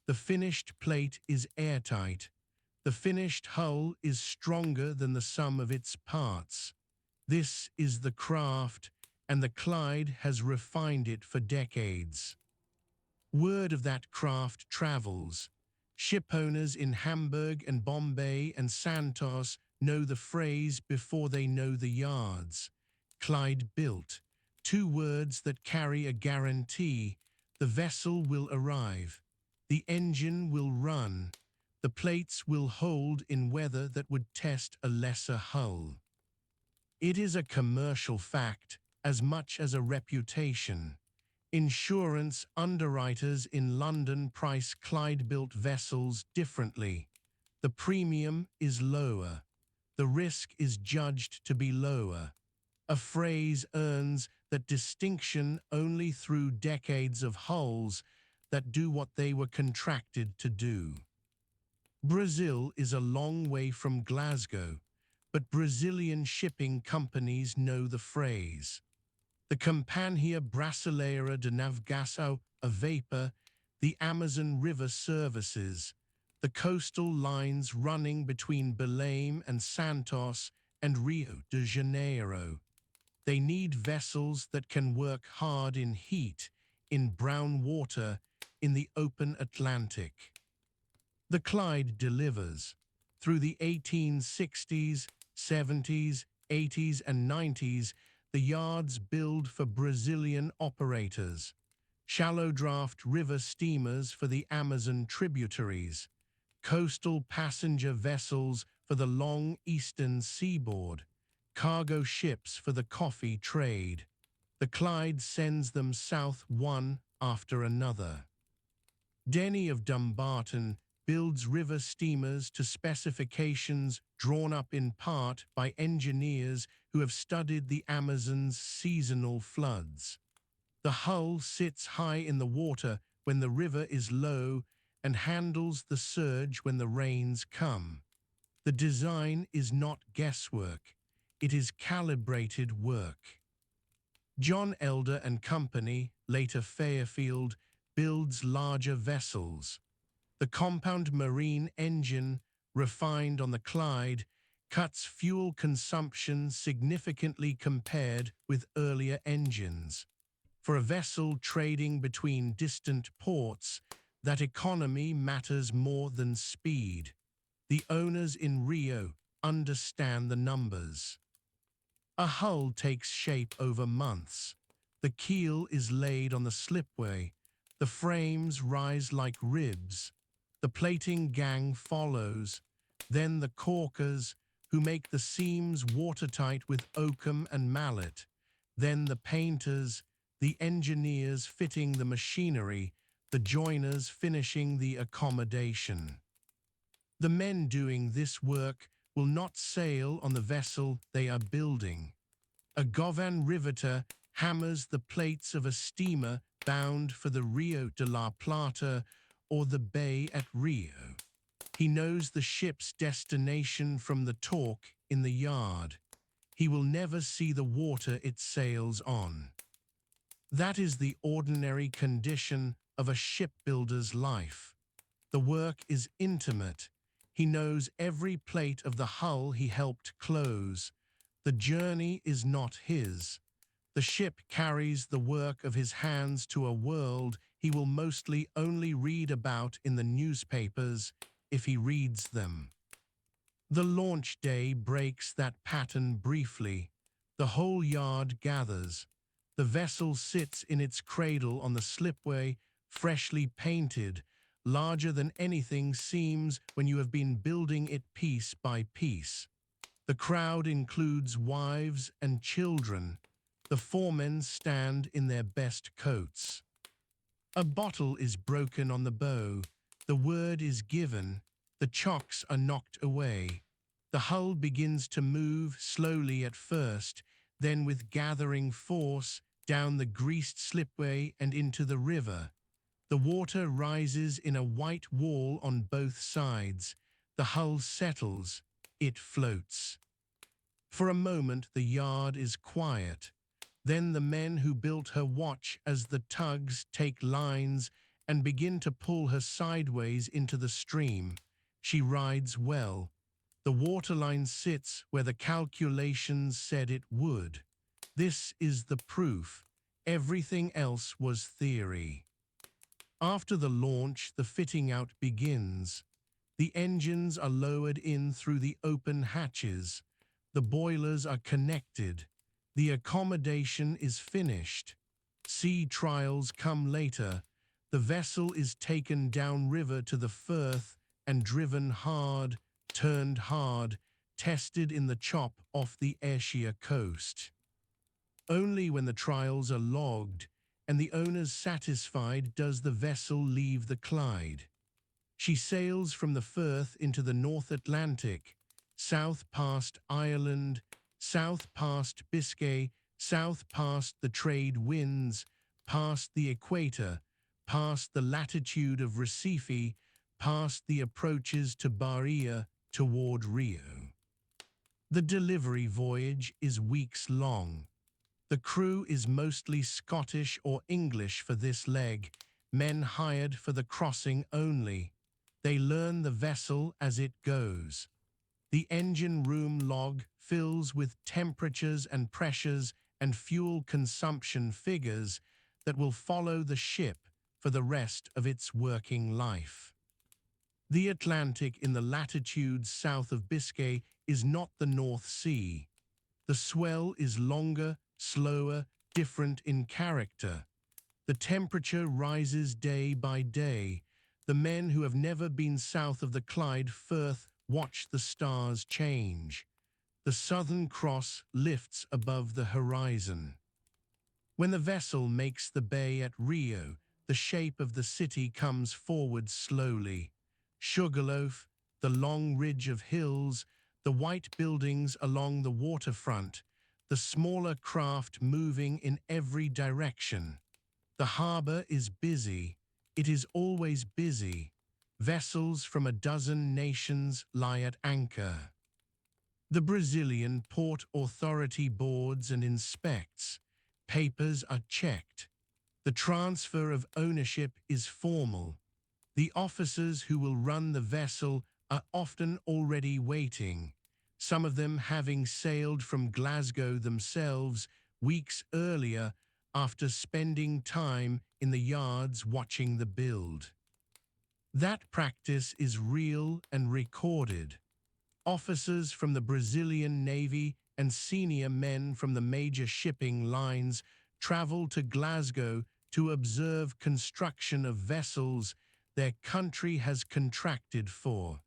The finished plate is airtight. The finished hull is stronger than the sum of its parts. This is the craft, and the Clyde has refined it for decades. Word of that craft travels. Shipowners in Hamburg and Bombay and Santos know the phrase before they know the yards. Clyde-built, two words that carry a guarantee: the vessel will arrive, the engine will run, the plates will hold in weather that would test a lesser hull. It is a commercial fact as much as a reputation. Insurance underwriters in London price Clyde-built vessels differently. The premium is lower. The risk is judged to be lower. A phrase earns that distinction only through decades of hulls that do what they were contracted to do. Brazil is a long way from Glasgow, but Brazilian shipping companies know the phrase. The Companhia Brasileira de Navegação a Vapor, the Amazon River services, the coastal lines running between Belém and Santos and Rio de Janeiro. They need vessels that can work hard in heat, in brown water, in the open Atlantic. The Clyde delivers. Through the 1860s, 70s, 80s, and 90s, the yards build for Brazilian operators. Shallow draft river steamers for the Amazon tributaries. Coastal passenger vessels for the long eastern seaboard. Cargo ships for the coffee trade. The Clyde sends them south one after another. Denny of Dumbarton builds river steamers to specifications drawn up in part by engineers who have studied the Amazon's seasonal floods. The hull sits high in the water when the river is low and handles the surge when the rains come. The design is not guesswork. It is calibrated work. John Elder and Company, later Fairfield, builds larger vessels. The compound marine engine, refined on the Clyde, cuts fuel consumption significantly compared with earlier engines. For a vessel trading between distant ports, that economy matters more than speed. The owners in Rio understand the numbers. A hull takes shape over months. The keel is laid on the slipway. The frames rise like ribs. The plating gang follows. Then the caulkers, who make the seams watertight with oakum and mallet. Then the painters, the engineers fitting the machinery, the joiners finishing the accommodation. The men doing this work will not sail on the vessel they are building. A Govan riveter hammers the plates of a steamer bound for the Rio de la Plata or the bay at Rio. He knows the ship's destination from the talk in the yard. He will never see the water it sails on. That is the ordinary condition of a shipbuilder's life. The work is intimate. He knows every plate of the hull he helped close. The journey is not his. The ship carries the work of his hands to a world he will mostly only read about in the newspapers, if he reads them. The launch day breaks that pattern briefly. The whole yard gathers. The vessel sits in its cradle on the slipway, freshly painted, larger than anything seems when you have been building it piece by piece. The crowd includes wives and children. The foremen stand in their best coats. A bottle is broken on the bow. The word is given. The chocks are knocked away. The hull begins to move slowly at first, then with gathering force down the greased slipway and into the river. The water rises in a white wall on both sides. The hull settles. It floats. For a moment the yard is quiet. Then the men who built her watch as the tugs take lines and begin to pull her sideways into the stream. She rides well. The waterline sits where the calculations said it would. This is the proof. Everything else was theory. After the launch, the fitting out begins. The engines are lowered in through the open hatches. The boilers are connected. The accommodation is finished. Sea trials come later. The vessel is taken downriver to the Firth and driven hard, turned hard, tested in the chop off the Ayrshire coast. Only when the trials are logged and the owners satisfied does the vessel leave the Clyde. She sails from the Firth into the North Atlantic, south past Ireland, south past Biscay, south past the trade winds, past the equator, past the latitude of Recife, past the approaches to Bahia, toward Rio. The delivery voyage is weeks long. The crew is mostly Scottish or English for this leg, men hired for the crossing only. They learn the vessel as it goes. The engine room log fills with temperatures and pressures and fuel consumption figures that will follow the ship for the rest of its working life. The Atlantic in the latitudes south of Biscay is not the North Sea. The swell is longer, slower, different in character. The temperature rises day by day. The men who have never been south of the Clyde Firth watch the stars change. The Southern Cross lifts above the horizon. When the vessel makes the bay at Rio, the shape of the city comes forward slowly. Sugarloaf, the long ridge of hills, the white buildings along the waterfront, the smaller craft moving in every direction. The harbor is busy. It is always busy. Vessels from a dozen nations lie at anchor. The Brazilian Port Authority boards and inspects. Papers are checked. The transfer of ownership is formal. The officers who will run the vessel are often already waiting, some of them having sailed from Glasgow themselves weeks earlier after spending time in the yards watching the build. That practice is real and recorded. Officers from the Brazilian Navy and senior men from the major shipping lines travel to Glasgow to observe construction of vessels their country has contracted for.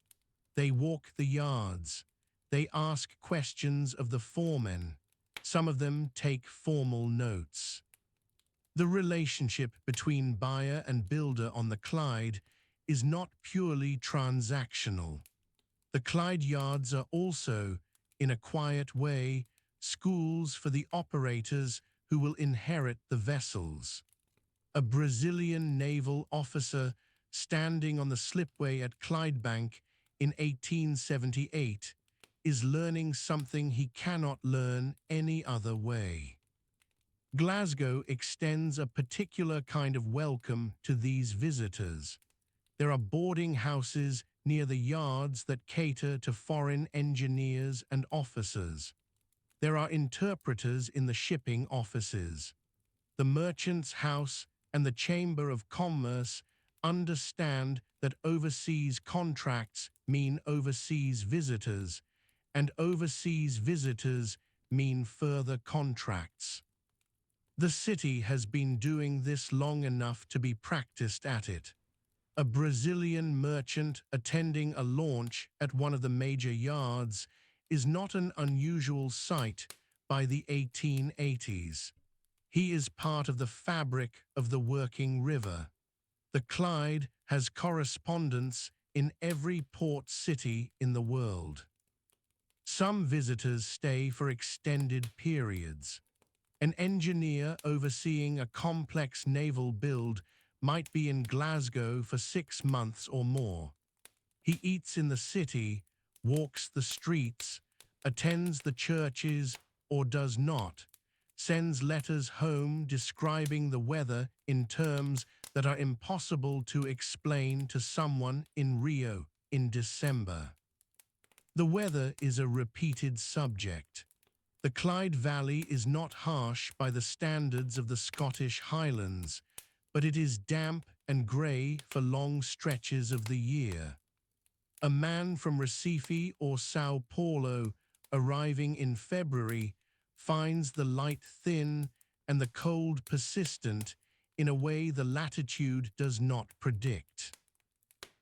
They walk the yards. They ask questions of the foremen. Some of them take formal notes. The relationship between buyer and builder on the Clyde is not purely transactional. The Clyde yards are also, in a quiet way, schools for the operators who will inherit the vessels. A Brazilian naval officer standing on the slipway at Clydebank in 1878 is learning something he cannot learn any other way. Glasgow extends a particular kind of welcome to these visitors. There are boarding houses near the yards that cater to foreign engineers and officers. There are interpreters in the shipping offices. The Merchant's House and the Chamber of Commerce understand that overseas contracts mean overseas visitors, and overseas visitors mean further contracts. The city has been doing this long enough to be practiced at it. A Brazilian merchant attending a launch at one of the major yards is not an unusual sight by the 1880s. He is part of the fabric of the working river. The Clyde has correspondents in every port city in the world. Some visitors stay for extended periods. An engineer overseeing a complex naval build might be in Glasgow for 6 months or more. He eats in the city, walks the streets, attends the churches or does not, sends letters home describing the weather in terms that are impossible to explain to someone in Rio in December. The weather is a repeated subject. The Clyde Valley is not harsh by the standards of the Scottish Highlands, but it is damp and grey for long stretches of the year. A man from Recife or Sao Paulo arriving in February finds the light thin and the cold persistent in a way the latitude does not predict.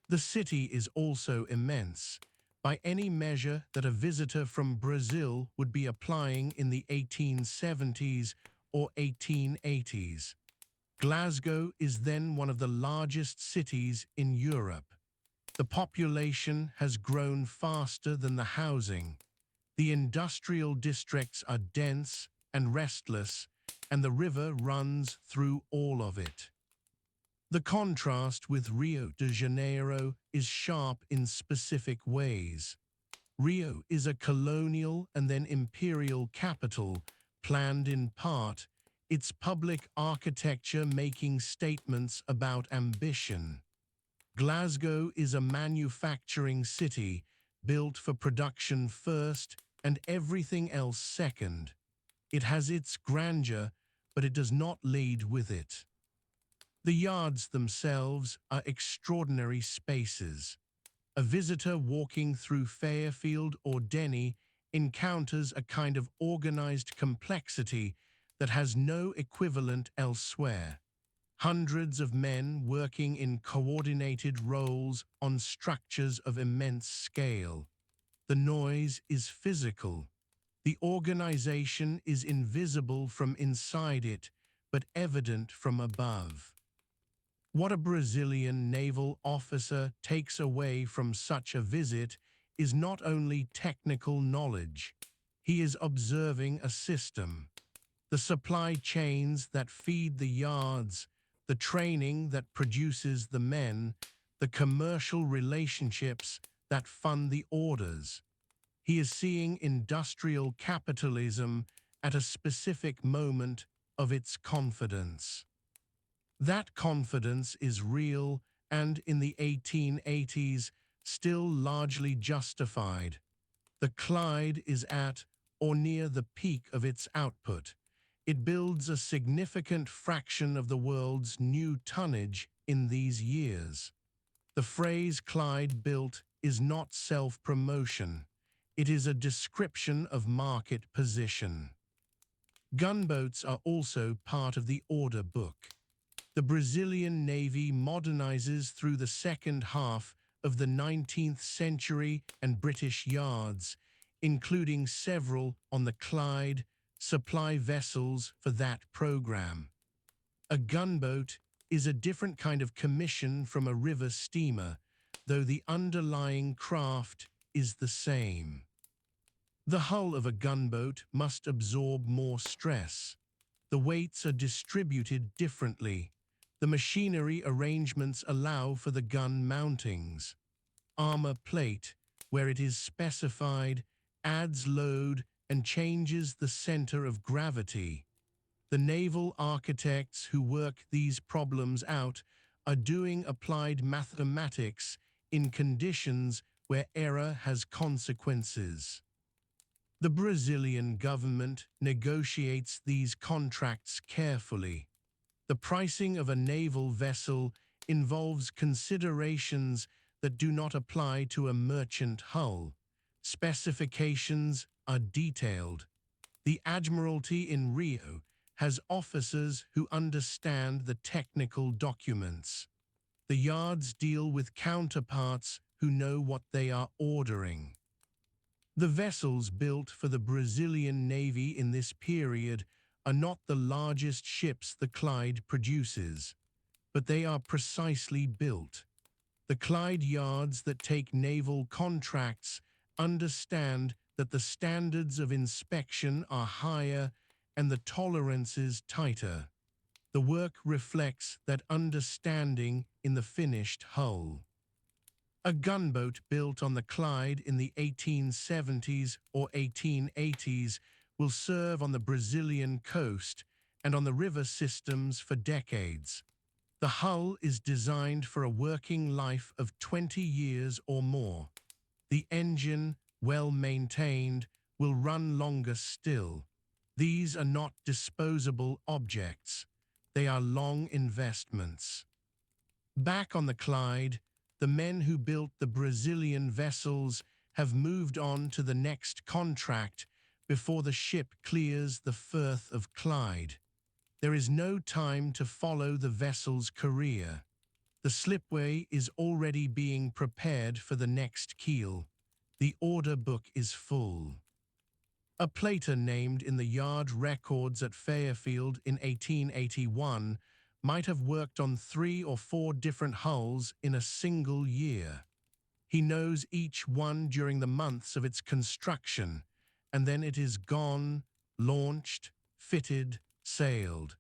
The city is also immense, by any measure that a visitor from Brazil would be applying in the 1870s or 1880s. Glasgow is then one of the largest cities in Europe. The population has grown faster than the housing. The industrial districts are dense and restless, and the river runs through all of it. The contrast with Rio de Janeiro is sharp in specific ways. Rio is a colonial and then imperial capital, planned in part, its public architecture making statements about ambition. Glasgow is a manufacturing city, built for production first and everything else second. It has its grandeur, but it does not lead with it. The yards themselves are extraordinary spaces. A visitor walking through Fairfield or Denny encounters a kind of organized complexity that has no equivalent elsewhere. Hundreds of men working in coordinated roles on structures of immense scale. The noise is physical. The organization is invisible from inside it, but evident from above. What a Brazilian naval officer takes away from such a visit is not only technical knowledge. He is observing a system. The supply chains that feed the yards, the training that produces the men, the commercial relationships that fund the orders. He is seeing industrial capitalism at a specific moment of its confidence. That confidence is real and, in the 1880s, still largely justified. The Clyde is at or near the peak of its output. It builds a significant fraction of the world's new tonnage in these years. The phrase Clyde-built is not self-promotion. It is a description of market position. Gunboats are also part of the order book. The Brazilian Navy modernizes through the second half of the 19th century, and British yards, including several on the Clyde, supply vessels for that program. A gunboat is a different kind of commission from a river steamer, though the underlying craft is the same. The hull of a gunboat must absorb more stress. The weights are distributed differently. The machinery arrangements allow for the gun mountings. Armor plate, where it is specified, adds load and changes the center of gravity. The naval architects who work these problems out are doing applied mathematics in conditions where error has consequences. The Brazilian government negotiates these contracts carefully. The pricing of a naval vessel involves considerations that do not apply to a merchant hull. Specifications are detailed. The Admiralty in Rio has officers who understand the technical documents. The yards deal with counterparts who know what they are ordering. The vessels built for the Brazilian Navy in this period are not the largest ships the Clyde produces, but they are precisely built. The Clyde yards that take naval contracts understand that the standards of inspection are higher and the tolerances tighter. The work reflects that understanding in the finished hull. A gunboat built on the Clyde in the 1870s or 1880s will serve on the Brazilian coast and on the river systems for decades. The hull is designed for a working life of 20 years or more. The engine, well maintained, will run longer still. These are not disposable objects. They are long investments. Back on the Clyde, the men who built the Brazilian vessels have moved on to the next contract before the ship clears the Firth of Clyde. There is no time to follow the vessel's career. The slipway is already being prepared for the next keel. The order book is full. A plater named in the yard records at Fairfield in 1881 might have worked on 3 or 4 different hulls in a single year. He knows each one during the months of its construction, and then it is gone, launched, fitted, sailed.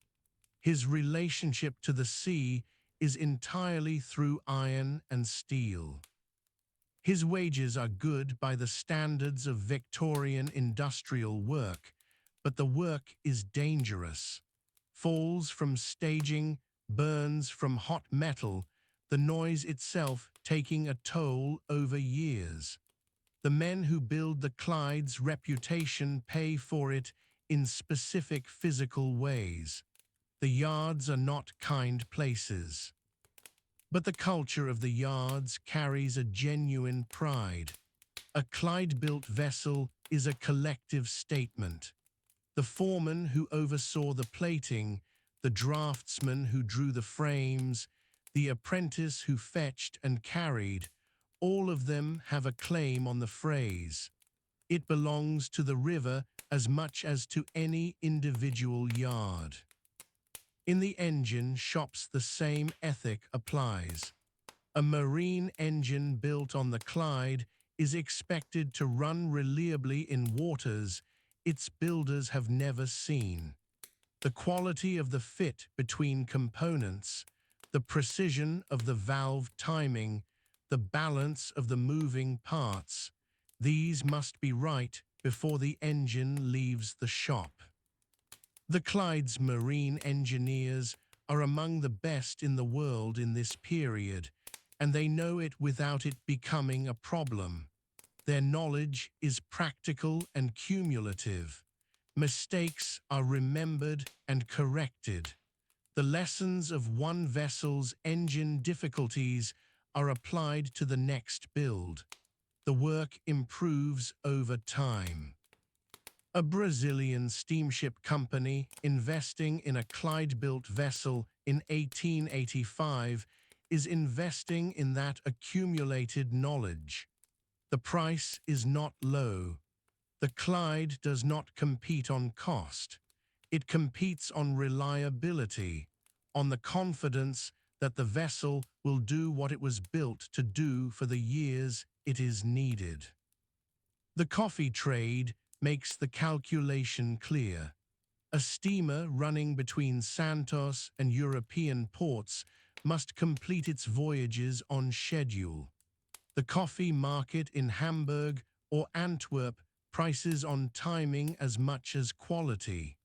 His relationship to the sea is entirely through iron and steel. His wages are good by the standards of Victorian industrial work, but the work is dangerous. Falls from staging, burns from hot metal, the noise itself taking a toll over years. The men who build the Clyde's reputation pay for it in specific physical ways. The yards are not kind places. But the culture of the yards carries a genuine pride. A Clyde-built vessel is a collective statement. The foreman who oversaw the plating, the draftsman who drew the frames, the apprentice who fetched and carried, all of them have a claim on the phrase. It belongs to the river as much as to any individual yard. In the engine shops the same ethic applies. A marine engine built on the Clyde is expected to run reliably in waters its builders have never seen. The quality of the fit between components, the precision of the valve timing, the balance of the moving parts, these must be right before the engine leaves the shop. The Clyde's marine engineers are among the best in the world in this period, and they know it without it becoming a problem. Their knowledge is practical and cumulative. Mistakes are remembered and corrected. The lessons of one vessel's engine difficulties are applied to the next build. The work improves over time. A Brazilian steamship company investing in a Clyde-built vessel in 1885 is investing in that accumulated knowledge. The price is not low. The Clyde does not compete on cost. It competes on reliability, on the confidence that the vessel will do what it was built to do for the years it is needed. The coffee trade makes the calculation clear. A steamer running between Santos and European ports must complete its voyages on schedule. The coffee market in Hamburg or Antwerp prices on timing as much as quality.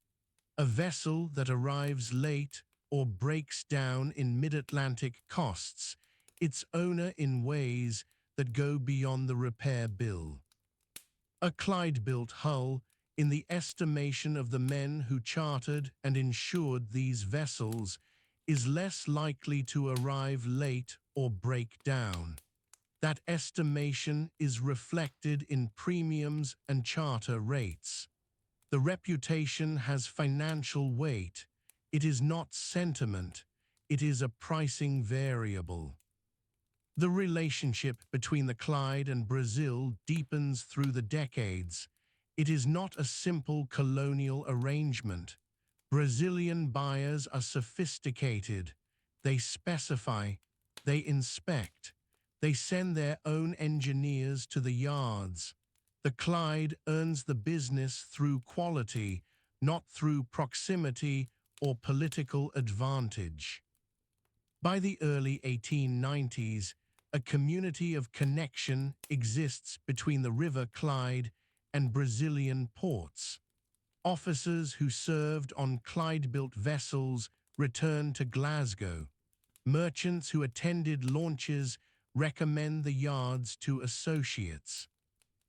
A vessel that arrives late or breaks down in mid-Atlantic costs its owner in ways that go beyond the repair bill. A Clyde-built hull, in the estimation of the men who chartered and insured these vessels, is less likely to arrive late or break down. That estimation is reflected in premiums and charter rates. The reputation has financial weight. It is not sentiment. It is a pricing variable. The relationship between the Clyde and Brazil deepens through the decades. It is not a simple colonial arrangement. Brazilian buyers are sophisticated. They specify, they inspect, they send their own engineers to the yards. The Clyde earns the business through quality, not through proximity or political advantage. By the early 1890s, a community of connection exists between the River Clyde and Brazilian ports. Officers who served on Clyde-built vessels returned to Glasgow. Merchants who attended launches recommend the yards to associates.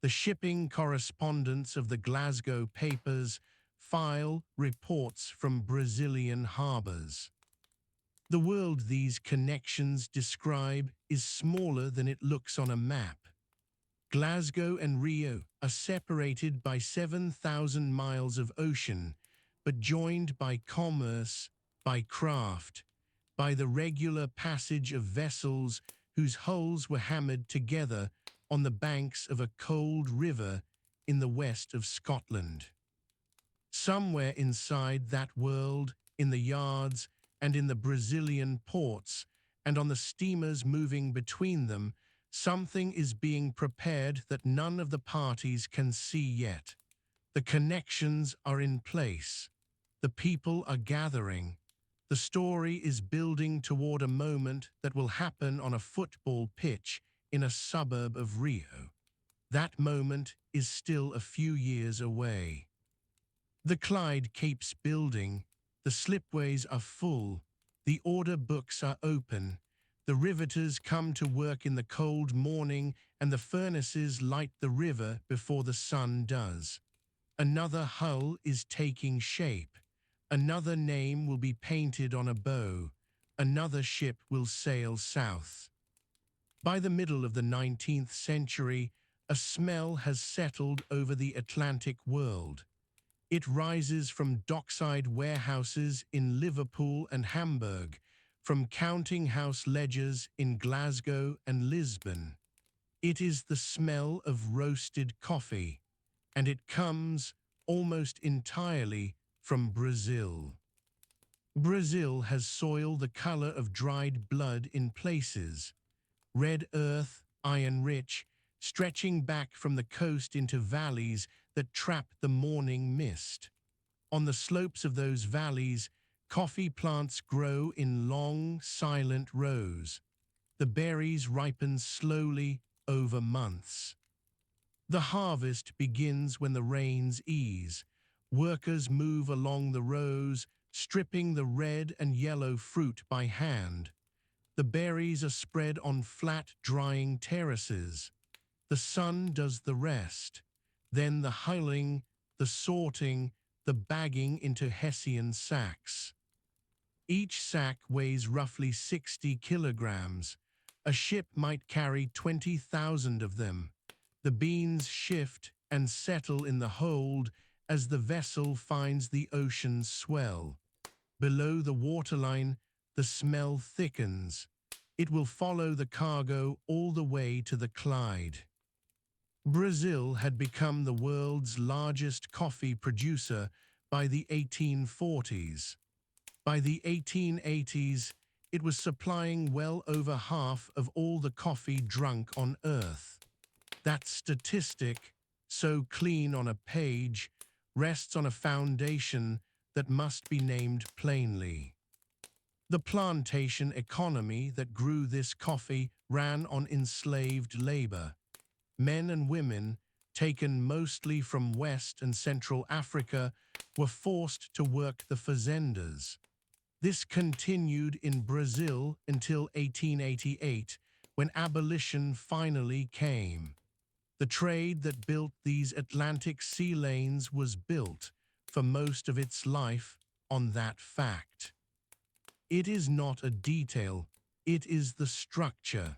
The shipping correspondents of the Glasgow papers file reports from Brazilian harbors. The world these connections describe is smaller than it looks on a map. Glasgow and Rio are separated by 7,000 miles of ocean, but joined by commerce, by craft, by the regular passage of vessels whose hulls were hammered together on the banks of a cold river in the west of Scotland. Somewhere inside that world, in the yards and in the Brazilian ports, and on the steamers moving between them, something is being prepared that none of the parties can see yet. The connections are in place. The people are gathering. The story is building toward a moment that will happen on a football pitch in a suburb of Rio. That moment is still a few years away. The Clyde keeps building. The slipways are full. The order books are open. The riveters come to work in the cold morning, and the furnaces light the river before the sun does. Another hull is taking shape. Another name will be painted on a bow. Another ship will sail south. By the middle of the 19th century, a smell has settled over the Atlantic world. It rises from dockside warehouses in Liverpool and Hamburg, from counting house ledgers in Glasgow and Lisbon. It is the smell of roasted coffee, and it comes almost entirely from Brazil. Brazil has soil the color of dried blood in places, red earth, iron-rich, stretching back from the coast into valleys that trap the morning mist. On the slopes of those valleys, coffee plants grow in long, silent rows. The berries ripen slowly over months. The harvest begins when the rains ease. Workers move along the rows, stripping the red and yellow fruit by hand. The berries are spread on flat, drying terraces. The sun does the rest. Then the hulling, the sorting, the bagging into Hessian sacks. Each sack weighs roughly 60 kilograms. A ship might carry 20,000 of them. The beans shift and settle in the hold as the vessel finds the ocean's swell. Below the waterline, the smell thickens. It will follow the cargo all the way to the Clyde. Brazil had become the world's largest coffee producer by the 1840s. By the 1880s, it was supplying well over half of all the coffee drunk on Earth. That statistic, so clean on a page, rests on a foundation that must be named plainly. The plantation economy that grew this coffee ran on enslaved labor. Men and women, taken mostly from West and Central Africa, were forced to work the fazendas. This continued in Brazil until 1888, when abolition finally came. The trade that built these Atlantic sea lanes was built, for most of its life, on that fact. It is not a detail, it is the structure.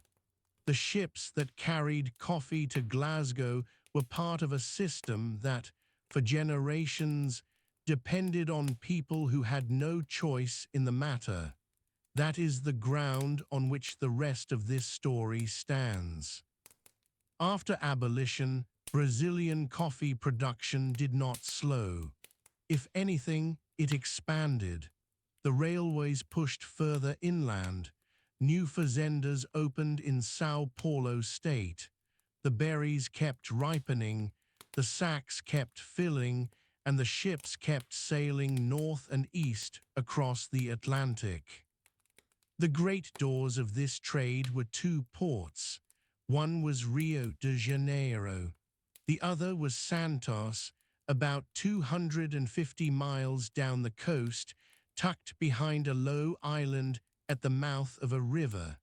The ships that carried coffee to Glasgow were part of a system that, for generations, depended on people who had no choice in the matter. That is the ground on which the rest of this story stands. After abolition, Brazilian coffee production did not slow. If anything, it expanded. The railways pushed further inland. New fazendas opened in São Paulo state. The berries kept ripening, the sacks kept filling, and the ships kept sailing north and east across the Atlantic. The great doors of this trade were two ports. One was Rio de Janeiro. The other was Santos, about 250 miles down the coast, tucked behind a low island at the mouth of a river.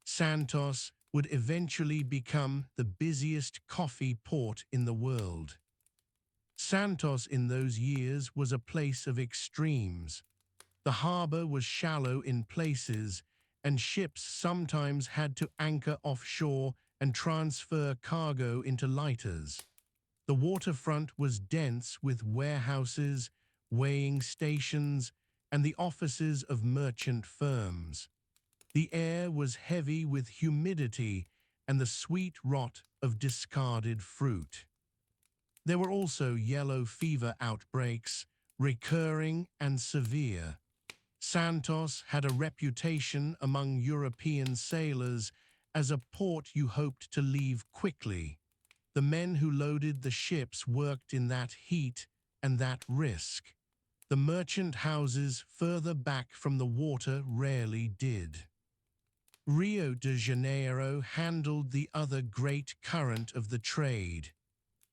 Santos would eventually become the busiest coffee port in the world. Santos in those years was a place of extremes. The harbor was shallow in places, and ships sometimes had to anchor offshore and transfer cargo into lighters. The waterfront was dense with warehouses, weighing stations, and the offices of merchant firms. The air was heavy with humidity and the sweet rot of discarded fruit. There were also yellow fever outbreaks, recurring and severe. Santos had a reputation among European sailors as a port you hoped to leave quickly. The men who loaded the ships worked in that heat and that risk. The merchant houses further back from the water rarely did. Rio de Janeiro handled the other great current of the trade.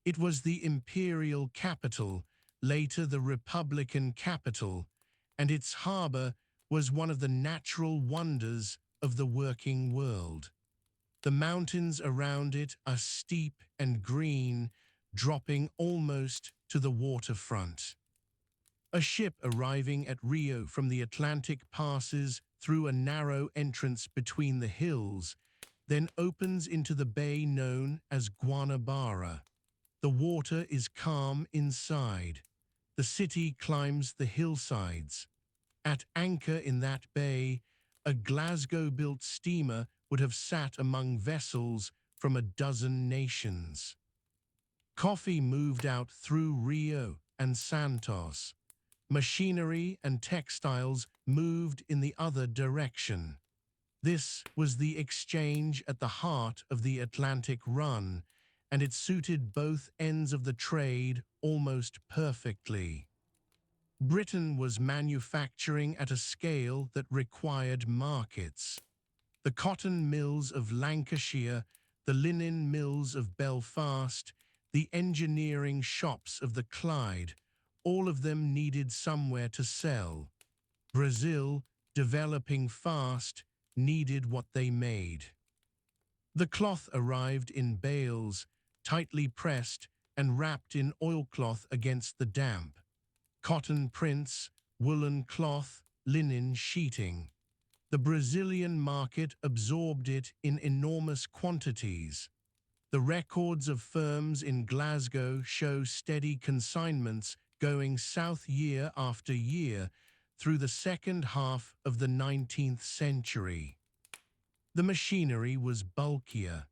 It was the imperial capital, later the republican capital, and its harbor was one of the natural wonders of the working world. The mountains around it are steep and green, dropping almost to the waterfront. A ship arriving at Rio from the Atlantic passes through a narrow entrance between the hills, then opens into the bay known as Guanabara. The water is calm inside. The city climbs the hillsides. At anchor in that bay, a Glasgow-built steamer would have sat among vessels from a dozen nations. Coffee moved out through Rio and Santos. Machinery and textiles moved in the other direction. This was the exchange at the heart of the Atlantic run, and it suited both ends of the trade almost perfectly. Britain was manufacturing at a scale that required markets. The cotton mills of Lancashire, the linen mills of Belfast, the engineering shops of the Clyde, all of them needed somewhere to sell. Brazil, developing fast, needed what they made. The cloth arrived in bales, tightly pressed and wrapped in oilcloth against the damp. Cotton prints, woolen cloth, linen sheeting. The Brazilian market absorbed it in enormous quantities. The records of firms in Glasgow show steady consignments going south year after year through the second half of the 19th century. The machinery was bulkier.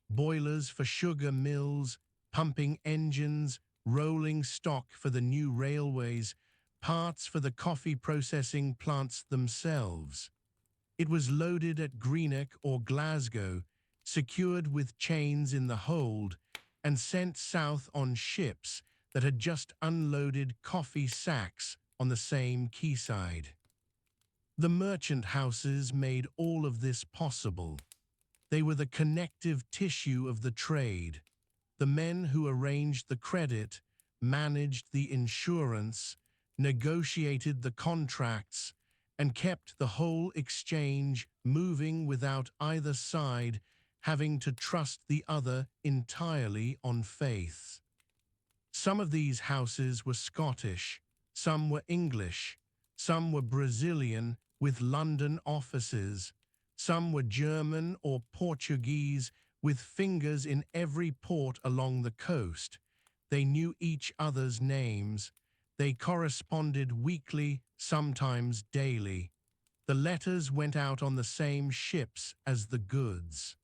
Boilers for sugar mills, pumping engines, rolling stock for the new railways, parts for the coffee processing plants themselves. It was loaded at Greenock or Glasgow, secured with chains in the hold, and sent south on ships that had just unloaded coffee sacks on the same quayside. The merchant houses made all of this possible. They were the connective tissue of the trade. The men who arranged the credit, managed the insurance, negotiated the contracts, and kept the whole exchange moving without either side having to trust the other entirely on faith. Some of these houses were Scottish, some were English, some were Brazilian with London offices, some were German or Portuguese with fingers in every port along the coast. They knew each other's names. They corresponded weekly, sometimes daily. The letters went out on the same ships as the goods.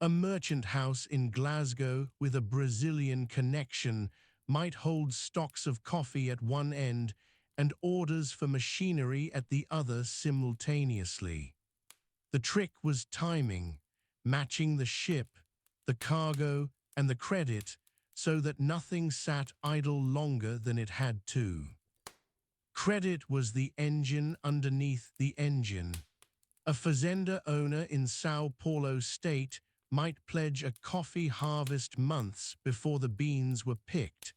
A merchant house in Glasgow with a Brazilian connection might hold stocks of coffee at one end and orders for machinery at the other simultaneously. The trick was timing, matching the ship, the cargo, and the credit so that nothing sat idle longer than it had to. Credit was the engine underneath the engine. A fazenda owner in Sao Paulo state might pledge a coffee harvest months before the beans were picked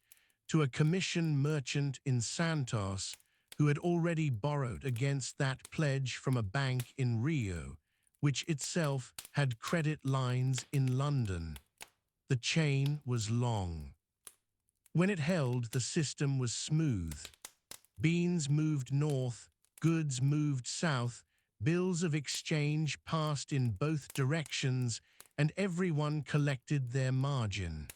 to a commission merchant in Santos who had already borrowed against that pledge from a bank in Rio, which itself had credit lines in London. The chain was long. When it held, the system was smooth. Beans moved north, goods moved south, bills of exchange passed in both directions, and everyone collected their margin.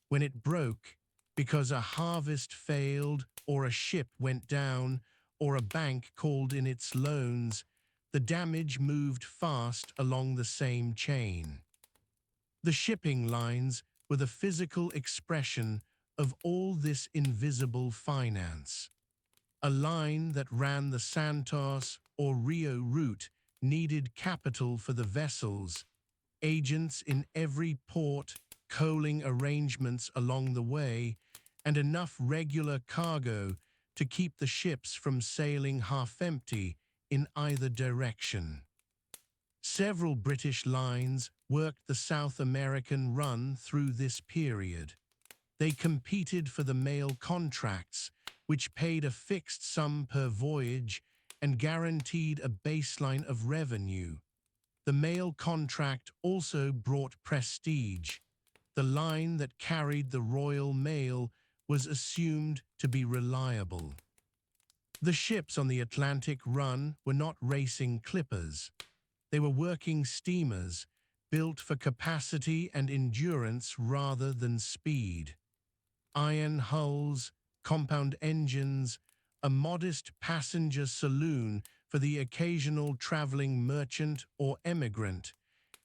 When it broke, because a harvest failed, or a ship went down, or a bank called in its loans, the damage moved fast along the same chain. The shipping lines were the physical expression of all this invisible finance. A line that ran the Santos or Rio route needed capital for the vessels, agents in every port, coaling arrangements along the way, and enough regular cargo to keep the ships from sailing half empty in either direction. Several British lines worked the South American run through this period. They competed for the mail contracts, which paid a fixed sum per voyage and guaranteed a baseline of revenue. The mail contract also brought prestige. The line that carried the Royal Mail was assumed to be reliable. The ships on the Atlantic run were not racing clippers. They were working steamers, built for capacity and endurance rather than speed. Iron hulls, compound engines, a modest passenger saloon for the occasional traveling merchant or emigrant,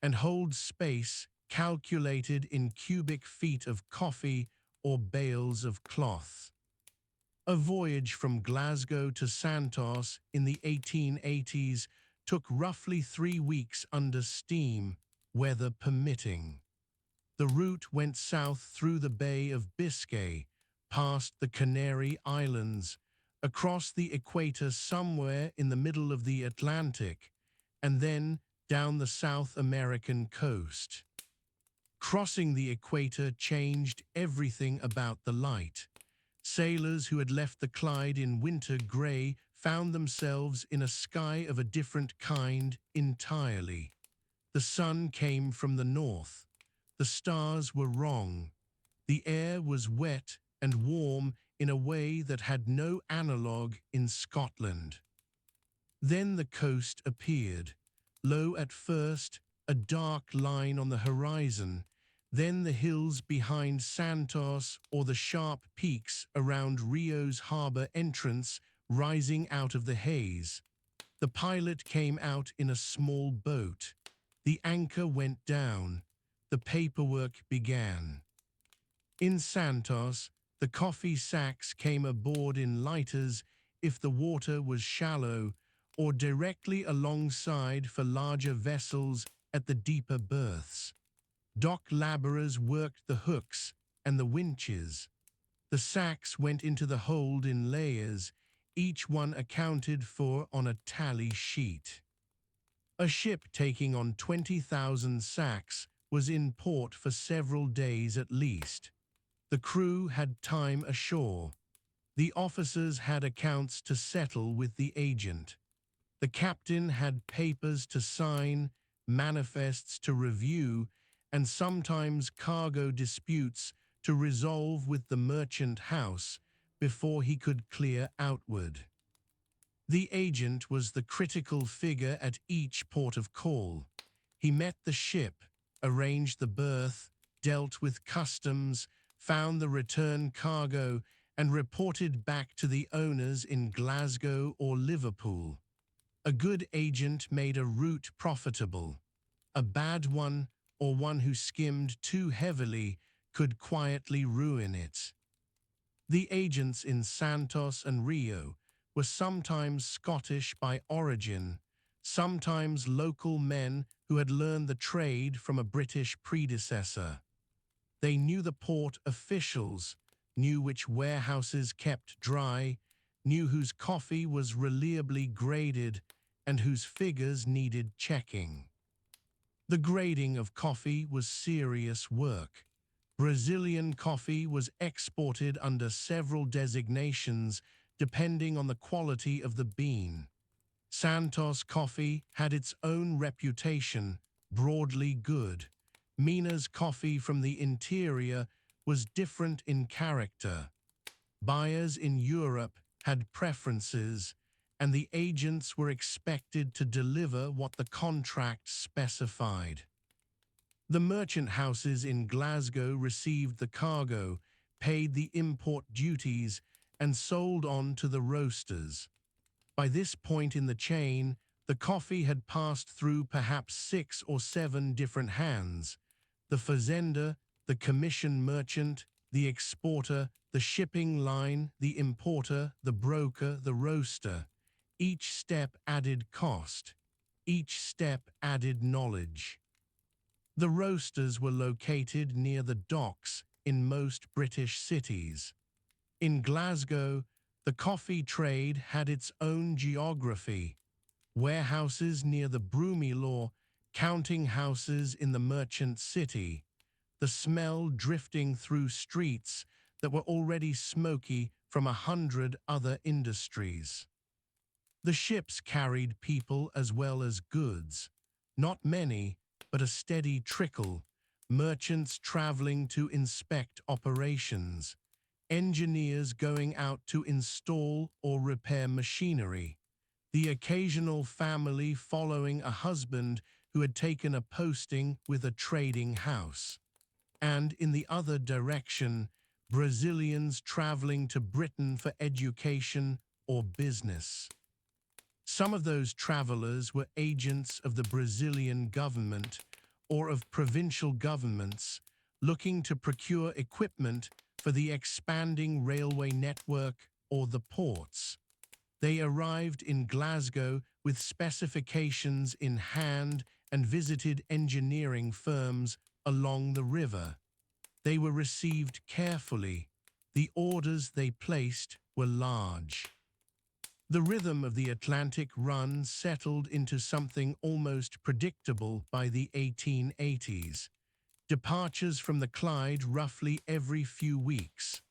and hold space calculated in cubic feet of coffee or bales of cloth. A voyage from Glasgow to Santos in the 1880s took roughly 3 weeks under steam, weather permitting. The route went south through the Bay of Biscay, past the Canary Islands, across the equator somewhere in the middle of the Atlantic, and then down the South American coast. Crossing the equator changed everything about the light. Sailors who had left the Clyde in winter grey found themselves in a sky of a different kind entirely. The sun came from the north. The stars were wrong. The air was wet and warm in a way that had no analogue in Scotland. Then the coast appeared, low at first, a dark line on the horizon, then the hills behind Santos or the sharp peaks around Rio's harbour entrance rising out of the haze. The pilot came out in a small boat. The anchor went down. The paperwork began. In Santos, the coffee sacks came aboard in lighters if the water was shallow, or directly alongside for larger vessels at the deeper berths. Dock labourers worked the hooks and the winches. The sacks went into the hold in layers, each one accounted for on a tally sheet. A ship taking on 20,000 sacks was in port for several days at least. The crew had time ashore. The officers had accounts to settle with the agent. The captain had papers to sign, manifests to review, and sometimes cargo disputes to resolve with the merchant house before he could clear outward. The agent was the critical figure at each port of call. He met the ship, arranged the berth, dealt with customs, found the return cargo, and reported back to the owners in Glasgow or Liverpool. A good agent made a route profitable. A bad one, or one who skimmed too heavily, could quietly ruin it. The agents in Santos and Rio were sometimes Scottish by origin, sometimes local men who had learned the trade from a British predecessor. They knew the port officials, knew which warehouses kept dry, knew whose coffee was reliably graded and whose figures needed checking. The grading of coffee was serious work. Brazilian coffee was exported under several designations depending on the quality of the bean. Santos coffee had its own reputation, broadly good. Mina's coffee from the interior was different in character. Buyers in Europe had preferences, and the agents were expected to deliver what the contract specified. The merchant houses in Glasgow received the cargo, paid the import duties, and sold on to the roasters. By this point in the chain, the coffee had passed through perhaps 6 or 7 different hands: the fazender, the commission merchant, the exporter, the shipping line, the importer, the broker, the roaster. Each step added cost. Each step added knowledge. The roasters were located near the docks in most British cities. In Glasgow, the coffee trade had its own geography: warehouses near the Broomielaw, counting houses in the merchant city, the smell drifting through streets that were already smoky from 100 other industries. The ships carried people as well as goods. Not many, but a steady trickle: merchants traveling to inspect operations, engineers going out to install or repair machinery, the occasional family following a husband who had taken a posting with a trading house. And in the other direction, Brazilians traveling to Britain for education or business. Some of those travelers were agents of the Brazilian government or of provincial governments looking to procure equipment for the expanding railway network or the ports. They arrived in Glasgow with specifications in hand and visited engineering firms along the river. They were received carefully. The orders they placed were large. The rhythm of the Atlantic run settled into something almost predictable by the 1880s. Departures from the Clyde roughly every few weeks.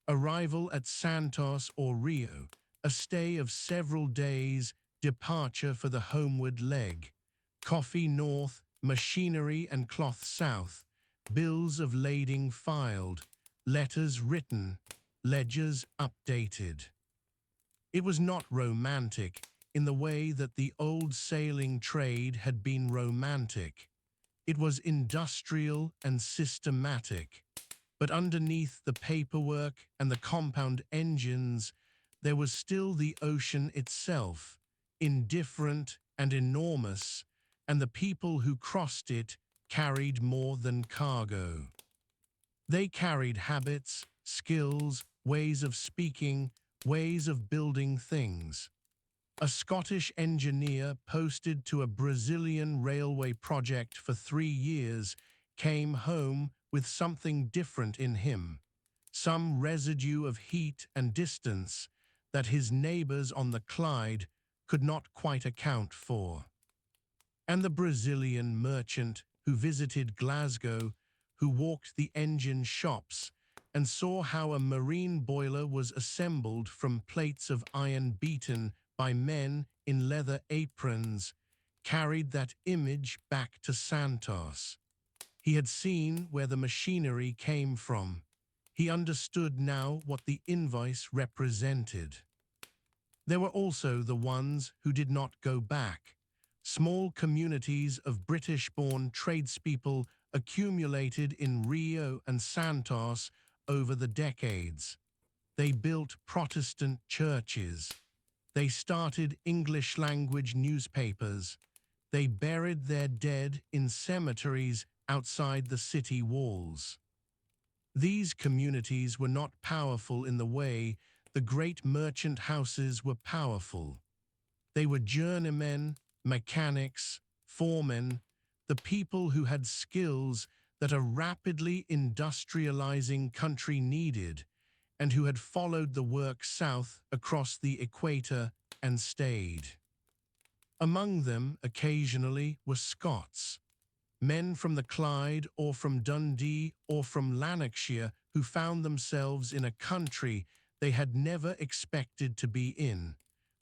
Arrival at Santos or Rio, a stay of several days, departure for the homeward leg. Coffee north, machinery and cloth south. Bills of lading filed, letters written, ledgers updated. It was not romantic in the way that the old sailing trade had been romantic. It was industrial and systematic. But underneath the paperwork and the compound engines, there was still the ocean itself, indifferent and enormous, and the people who crossed it carried more than cargo. They carried habits, skills, ways of speaking, ways of building things. A Scottish engineer posted to a Brazilian railway project for 3 years came home with something different in him, some residue of heat and distance that his neighbors on the Clyde could not quite account for. And the Brazilian merchant who visited Glasgow, who walked the engine shops and saw how a marine boiler was assembled from plates of iron beaten by men in leather aprons, carried that image back to Santos. He had seen where the machinery came from. He understood now what the invoice represented. There were also the ones who did not go back. Small communities of British-born tradespeople accumulated in Rio and Santos over the decades. They built Protestant churches. They started English-language newspapers. They buried their dead in cemeteries outside the city walls. These communities were not powerful in the way the great merchant houses were powerful. They were journeymen, mechanics, foremen, the people who had skills that a rapidly industrializing country needed, and who had followed the work south across the equator and stayed. Among them, occasionally, were Scots, men from the Clyde or from Dundee or from Lanarkshire who found themselves in a country they had never expected to be in,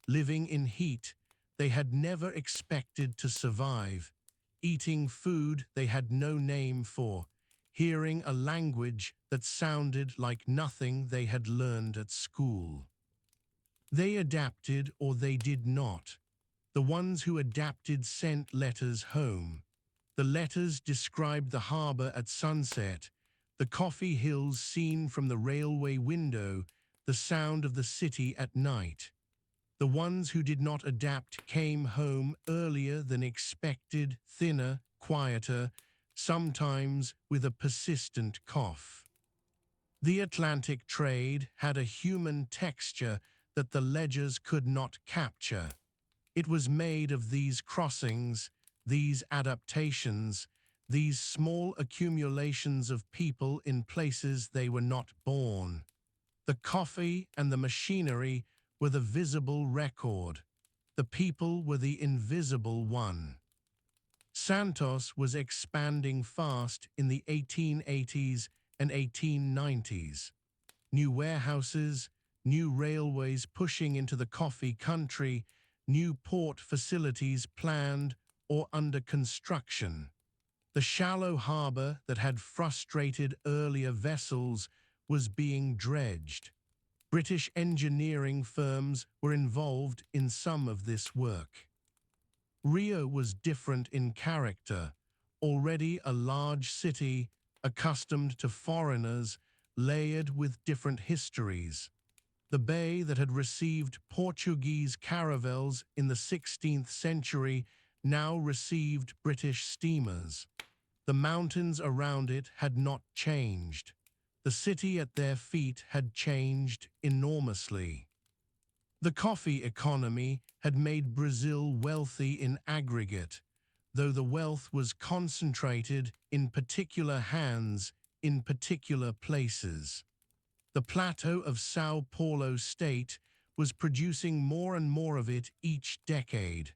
living in heat they had never expected to survive, eating food they had no name for, hearing a language that sounded like nothing they had learned at school. They adapted or they did not. The ones who adapted sent letters home. The letters described the harbor at sunset, the coffee hills seen from the railway window, the sound of the city at night. The ones who did not adapt came home earlier than expected, thinner, quieter, sometimes with a persistent cough. The Atlantic trade had a human texture that the ledgers could not capture. It was made of these crossings, these adaptations, these small accumulations of people in places they were not born. The coffee and the machinery were the visible record. The people were the invisible one. Santos was expanding fast in the 1880s and 1890s. New warehouses, new railways pushing into the coffee country, new port facilities planned or under construction. The shallow harbor that had frustrated earlier vessels was being dredged. British engineering firms were involved in some of this work. Rio was different in character, already a large city, accustomed to foreigners, layered with different histories. The bay that had received Portuguese caravels in the 16th century now received British steamers. The mountains around it had not changed. The city at their feet had changed enormously. The coffee economy had made Brazil wealthy in aggregate, though the wealth was concentrated in particular hands in particular places. The plateau of São Paulo state was producing more and more of it each decade.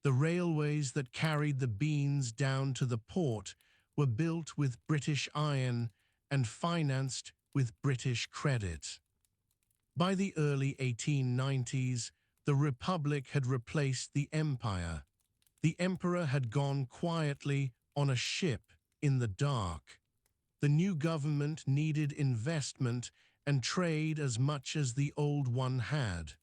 The railways that carried the beans down to the port were built with British iron and financed with British credit. By the early 1890s, the Republic had replaced the Empire. The Emperor had gone quietly on a ship in the dark. The new government needed investment and trade as much as the old one had.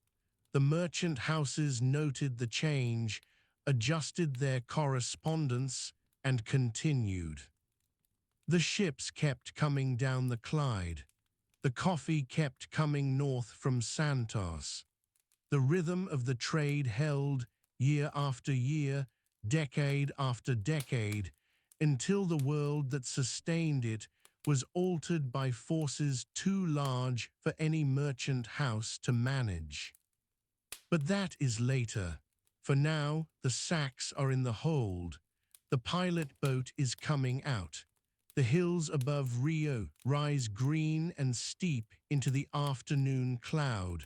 The merchant houses noted the change, adjusted their correspondence, and continued. The ships kept coming down the Clyde. The coffee kept coming north from Santos. The rhythm of the trade held year after year, decade after decade, until the world that sustained it was altered by forces too large for any merchant house to manage. But that is later. For now, the sacks are in the hold. The pilot boat is coming out. The hills above Rio rise green and steep into the afternoon cloud.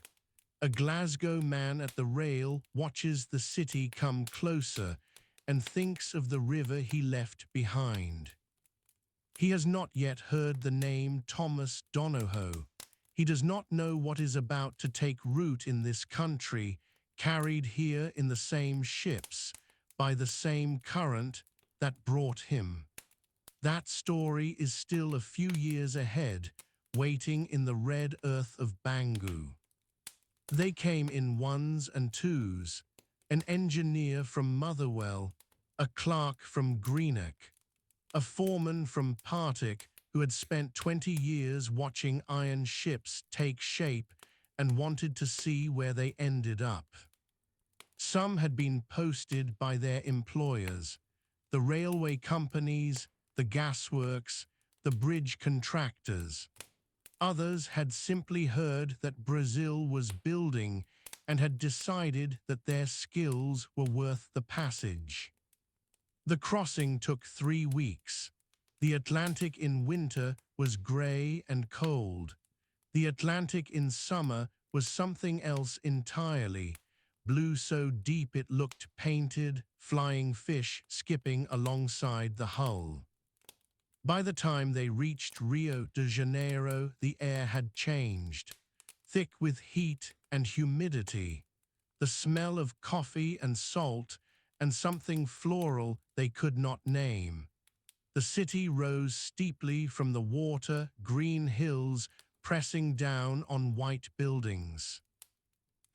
A Glasgow man at the rail watches the city come closer and thinks of the river he left behind. He has not yet heard the name Thomas Donohoe. He does not know what is about to take root in this country, carried here in the same ships, by the same current that brought him. That story is still a few years ahead, waiting in the red earth of Bangu. They came in ones and twos, an engineer from Motherwell, a clerk from Greenock, a foreman from Partick who had spent 20 years watching iron ships take shape and wanted to see where they ended up. Some had been posted by their employers, the railway companies, the gasworks, the bridge contractors. Others had simply heard that Brazil was building and had decided that their skills were worth the passage. The crossing took 3 weeks. The Atlantic in winter was grey and cold. The Atlantic in summer was something else entirely, blue so deep it looked painted, flying fish skipping alongside the hull. By the time they reached Rio de Janeiro, the air had changed, thick with heat and humidity, the smell of coffee and salt, and something floral they could not name. The city rose steeply from the water, green hills pressing down on white buildings.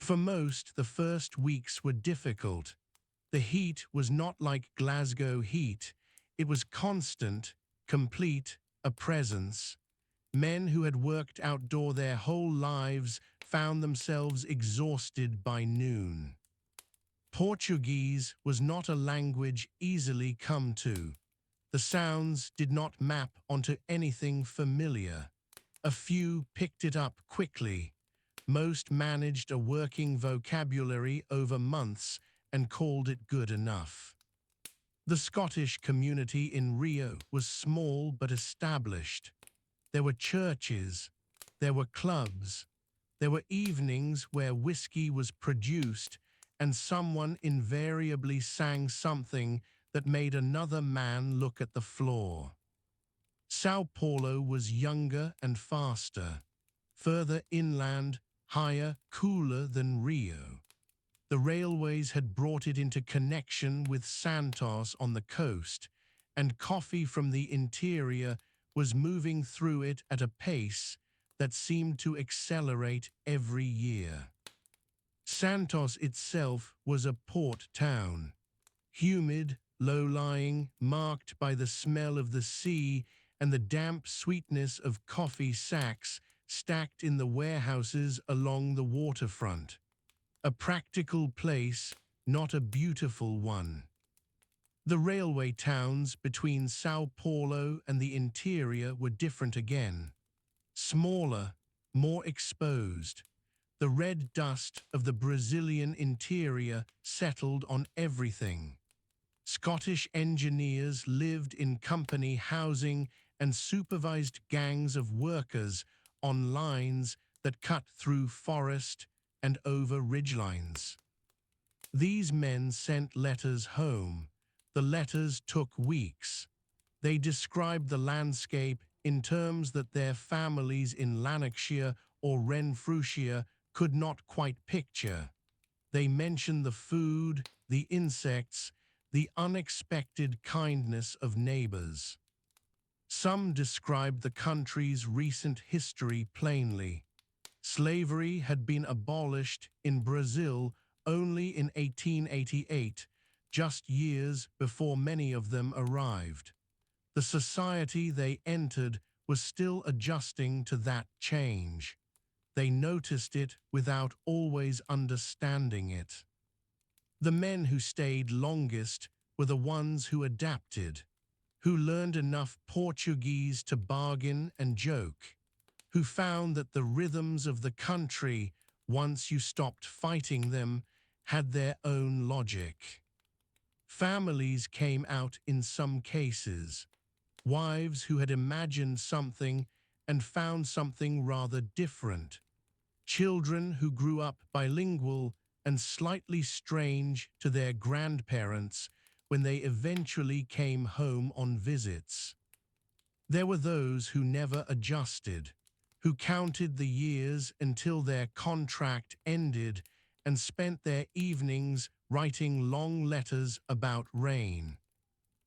For most, the first weeks were difficult. The heat was not like Glasgow heat. It was constant, complete, a presence. Men who had worked outdoor their whole lives found themselves exhausted by noon. Portuguese was not a language easily come to. The sounds did not map onto anything familiar. A few picked it up quickly. Most managed a working vocabulary over months and called it good enough. The Scottish community in Rio was small but established. There were churches, there were clubs, there were evenings where whiskey was produced and someone invariably sang something that made another man look at the floor. Sao Paulo was younger and faster, further inland, higher, cooler than Rio. The railways had brought it into connection with Santos on the coast, and coffee from the interior was moving through it at a pace that seemed to accelerate every year. Santos itself was a port town, humid, low-lying, marked by the smell of the sea and the damp sweetness of coffee sacks stacked in the warehouses along the waterfront. A practical place, not a beautiful one. The railway towns between Sao Paulo and the interior were different again. Smaller, more exposed. The red dust of the Brazilian interior settled on everything. Scottish engineers lived in company housing and supervised gangs of workers on lines that cut through forest and over ridgelines. These men sent letters home. The letters took weeks. They described the landscape in terms that their families in Lanarkshire or Renfrewshire could not quite picture. They mentioned the food, the insects, the unexpected kindness of neighbors. Some described the country's recent history plainly. Slavery had been abolished in Brazil only in 1888, just years before many of them arrived. The society they entered was still adjusting to that change. They noticed it without always understanding it. The men who stayed longest were the ones who adapted, who learned enough Portuguese to bargain and joke, who found that the rhythms of the country, once you stopped fighting them, had their own logic. Families came out in some cases, wives who had imagined something and found something rather different, children who grew up bilingual and slightly strange to their grandparents when they eventually came home on visits. There were those who never adjusted, who counted the years until their contract ended and spent their evenings writing long letters about rain.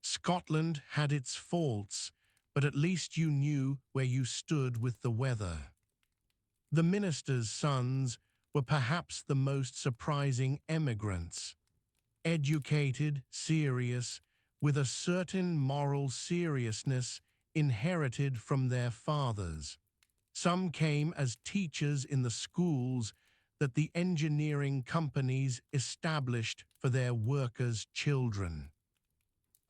Scotland had its faults, but at least you knew where you stood with the weather. The ministers' sons were perhaps the most surprising emigrants. Educated, serious, with a certain moral seriousness inherited from their fathers. Some came as teachers in the schools that the engineering companies established for their workers' children.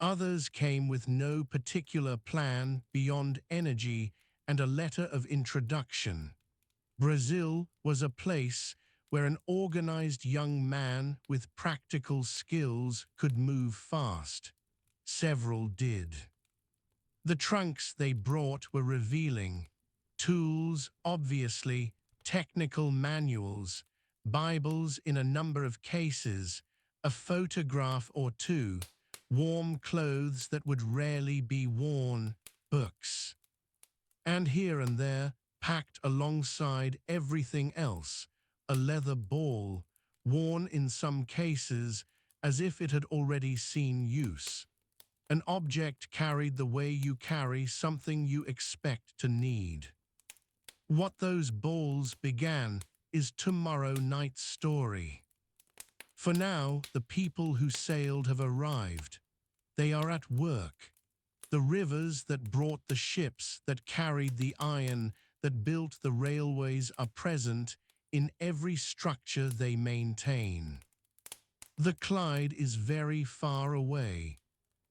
Others came with no particular plan beyond energy and a letter of introduction. Brazil was a place where an organized young man with practical skills could move fast. Several did. The trunks they brought were revealing. Tools, obviously, technical manuals, Bibles in a number of cases, a photograph or two, warm clothes that would rarely be worn, books. And here and there, packed alongside everything else, a leather ball, worn in some cases as if it had already seen use. An object carried the way you carry something you expect to need. What those balls began is tomorrow night's story. For now, the people who sailed have arrived. They are at work. The rivers that brought the ships, that carried the iron, that built the railways are present in every structure they maintain. The Clyde is very far away,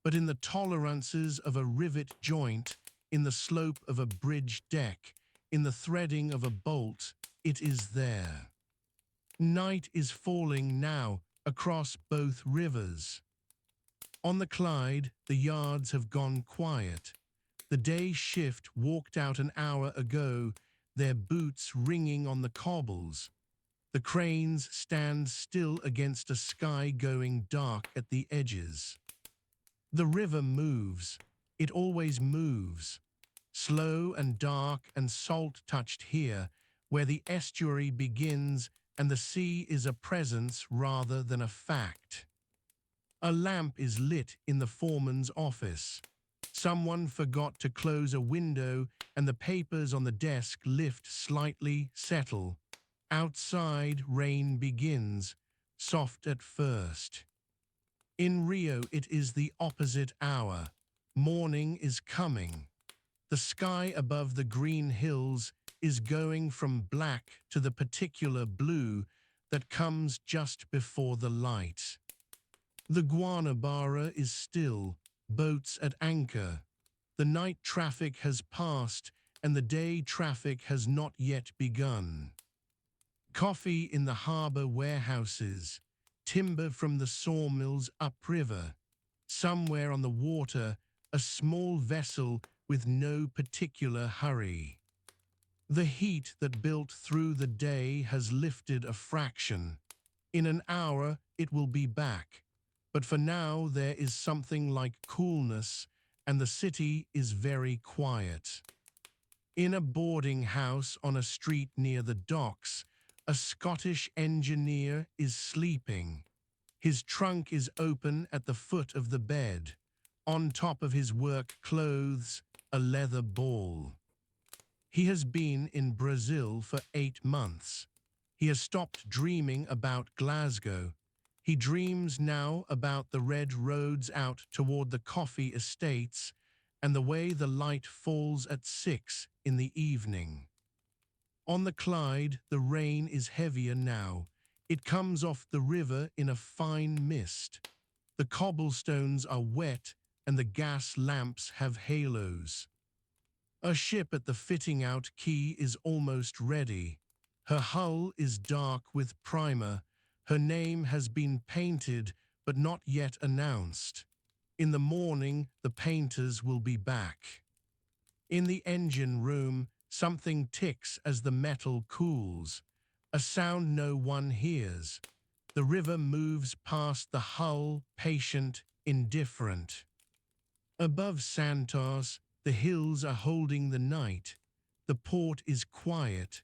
but in the tolerances of a rivet joint, in the slope of a bridge deck, in the threading of a bolt, it is there. Night is falling now across both rivers. On the Clyde, the yards have gone quiet. The day shift walked out an hour ago, their boots ringing on the cobbles. The cranes stand still against a sky going dark at the edges. The river moves. It always moves. Slow and dark and salt-touched here, where the estuary begins and the sea is a presence rather than a fact. A lamp is lit in the foreman's office. Someone forgot to close a window and the papers on the desk lift slightly, settle. Outside, rain begins, soft at first. In Rio, it is the opposite hour. Morning is coming. The sky above the green hills is going from black to the particular blue that comes just before the light. The Guanabara is still, boats at anchor. The night traffic has passed and the day traffic has not yet begun. Coffee in the harbor warehouses, timber from the sawmills upriver. Somewhere on the water, a small vessel with no particular hurry. The heat that built through the day has lifted a fraction. In an hour, it will be back. But for now, there is something like coolness, and the city is very quiet. In a boarding house on a street near the docks, a Scottish engineer is sleeping. His trunk is open at the foot of the bed. On top of his work clothes, a leather ball. He has been in Brazil for 8 months. He has stopped dreaming about Glasgow. He dreams now about the red roads out toward the coffee estates and the way the light falls at 6 in the evening. On the Clyde, the rain is heavier now. It comes off the river in a fine mist. The cobblestones are wet and the gas lamps have halos. A ship at the fitting-out quay is almost ready. Her hull is dark with primer. Her name has been painted but not yet announced. In the morning, the painters will be back. In the engine room, something ticks as the metal cools. A sound no one hears. The river moves past the hull, patient, indifferent. Above Santos, the hills are holding the night. The port is quiet.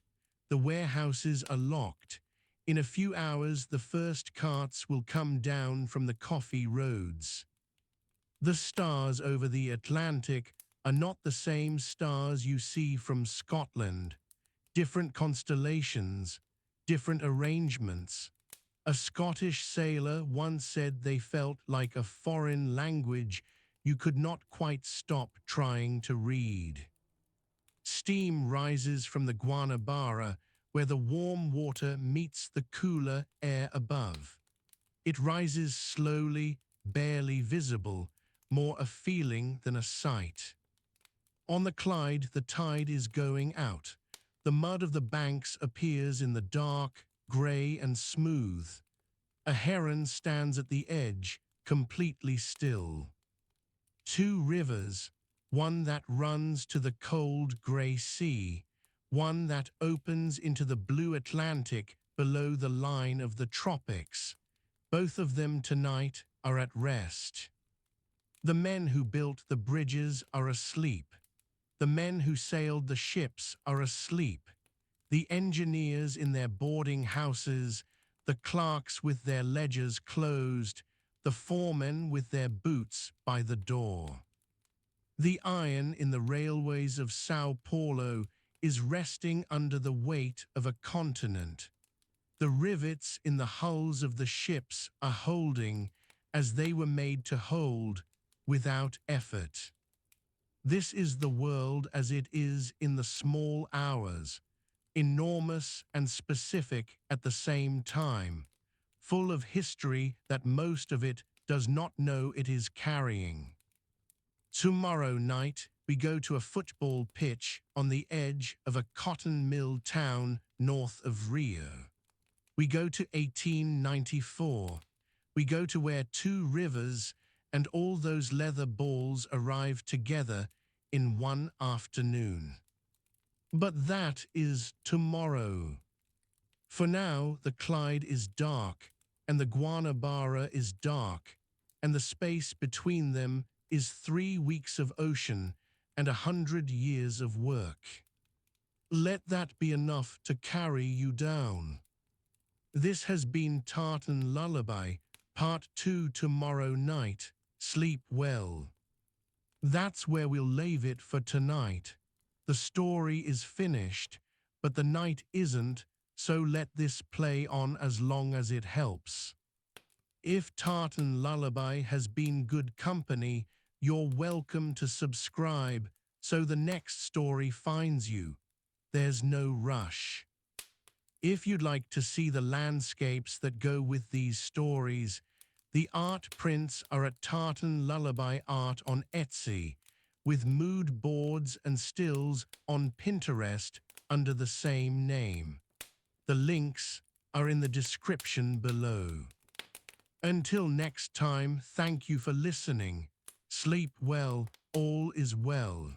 The warehouses are locked. In a few hours, the first carts will come down from the coffee roads. The stars over the Atlantic are not the same stars you see from Scotland. Different constellations, different arrangements. A Scottish sailor once said they felt like a foreign language you could not quite stop trying to read. Steam rises from the Guanabara, where the warm water meets the cooler air above. It rises slowly, barely visible, more a feeling than a sight. On the Clyde, the tide is going out. The mud of the banks appears in the dark, grey and smooth. A heron stands at the edge, completely still. 2 rivers, one that runs to the cold grey sea, one that opens into the blue Atlantic below the line of the tropics. Both of them tonight are at rest. The men who built the bridges are asleep. The men who sailed the ships are asleep. The engineers in their boarding houses, the clerks with their ledgers closed, the foremen with their boots by the door. The iron in the railways of Sao Paulo is resting under the weight of a continent. The rivets in the hulls of the ships are holding as they were made to hold without effort. This is the world as it is in the small hours, enormous and specific at the same time, full of history that most of it does not know it is carrying. Tomorrow night, we go to a football pitch on the edge of a cotton mill town north of Rio. We go to 1894. We go to where two rivers and all those leather balls arrived together in one afternoon. But that is tomorrow. For now, the Clyde is dark, and the Guanabara is dark, and the space between them is 3 weeks of ocean and 100 years of work. Let that be enough to carry you down. This has been Tartan Lullaby, Part 2 tomorrow night. Sleep well. That's where we'll leave it for tonight. The story is finished, but the night isn't, so let this play on as long as it helps. If Tartan Lullaby has been good company, you're welcome to subscribe so the next story finds you. There's no rush. If you'd like to see the landscapes that go with these stories, the art prints are at Tartan Lullaby Art on Etsy, with mood boards and stills on Pinterest under the same name. The links are in the description below. Until next time, thank you for listening. Sleep well, all is well.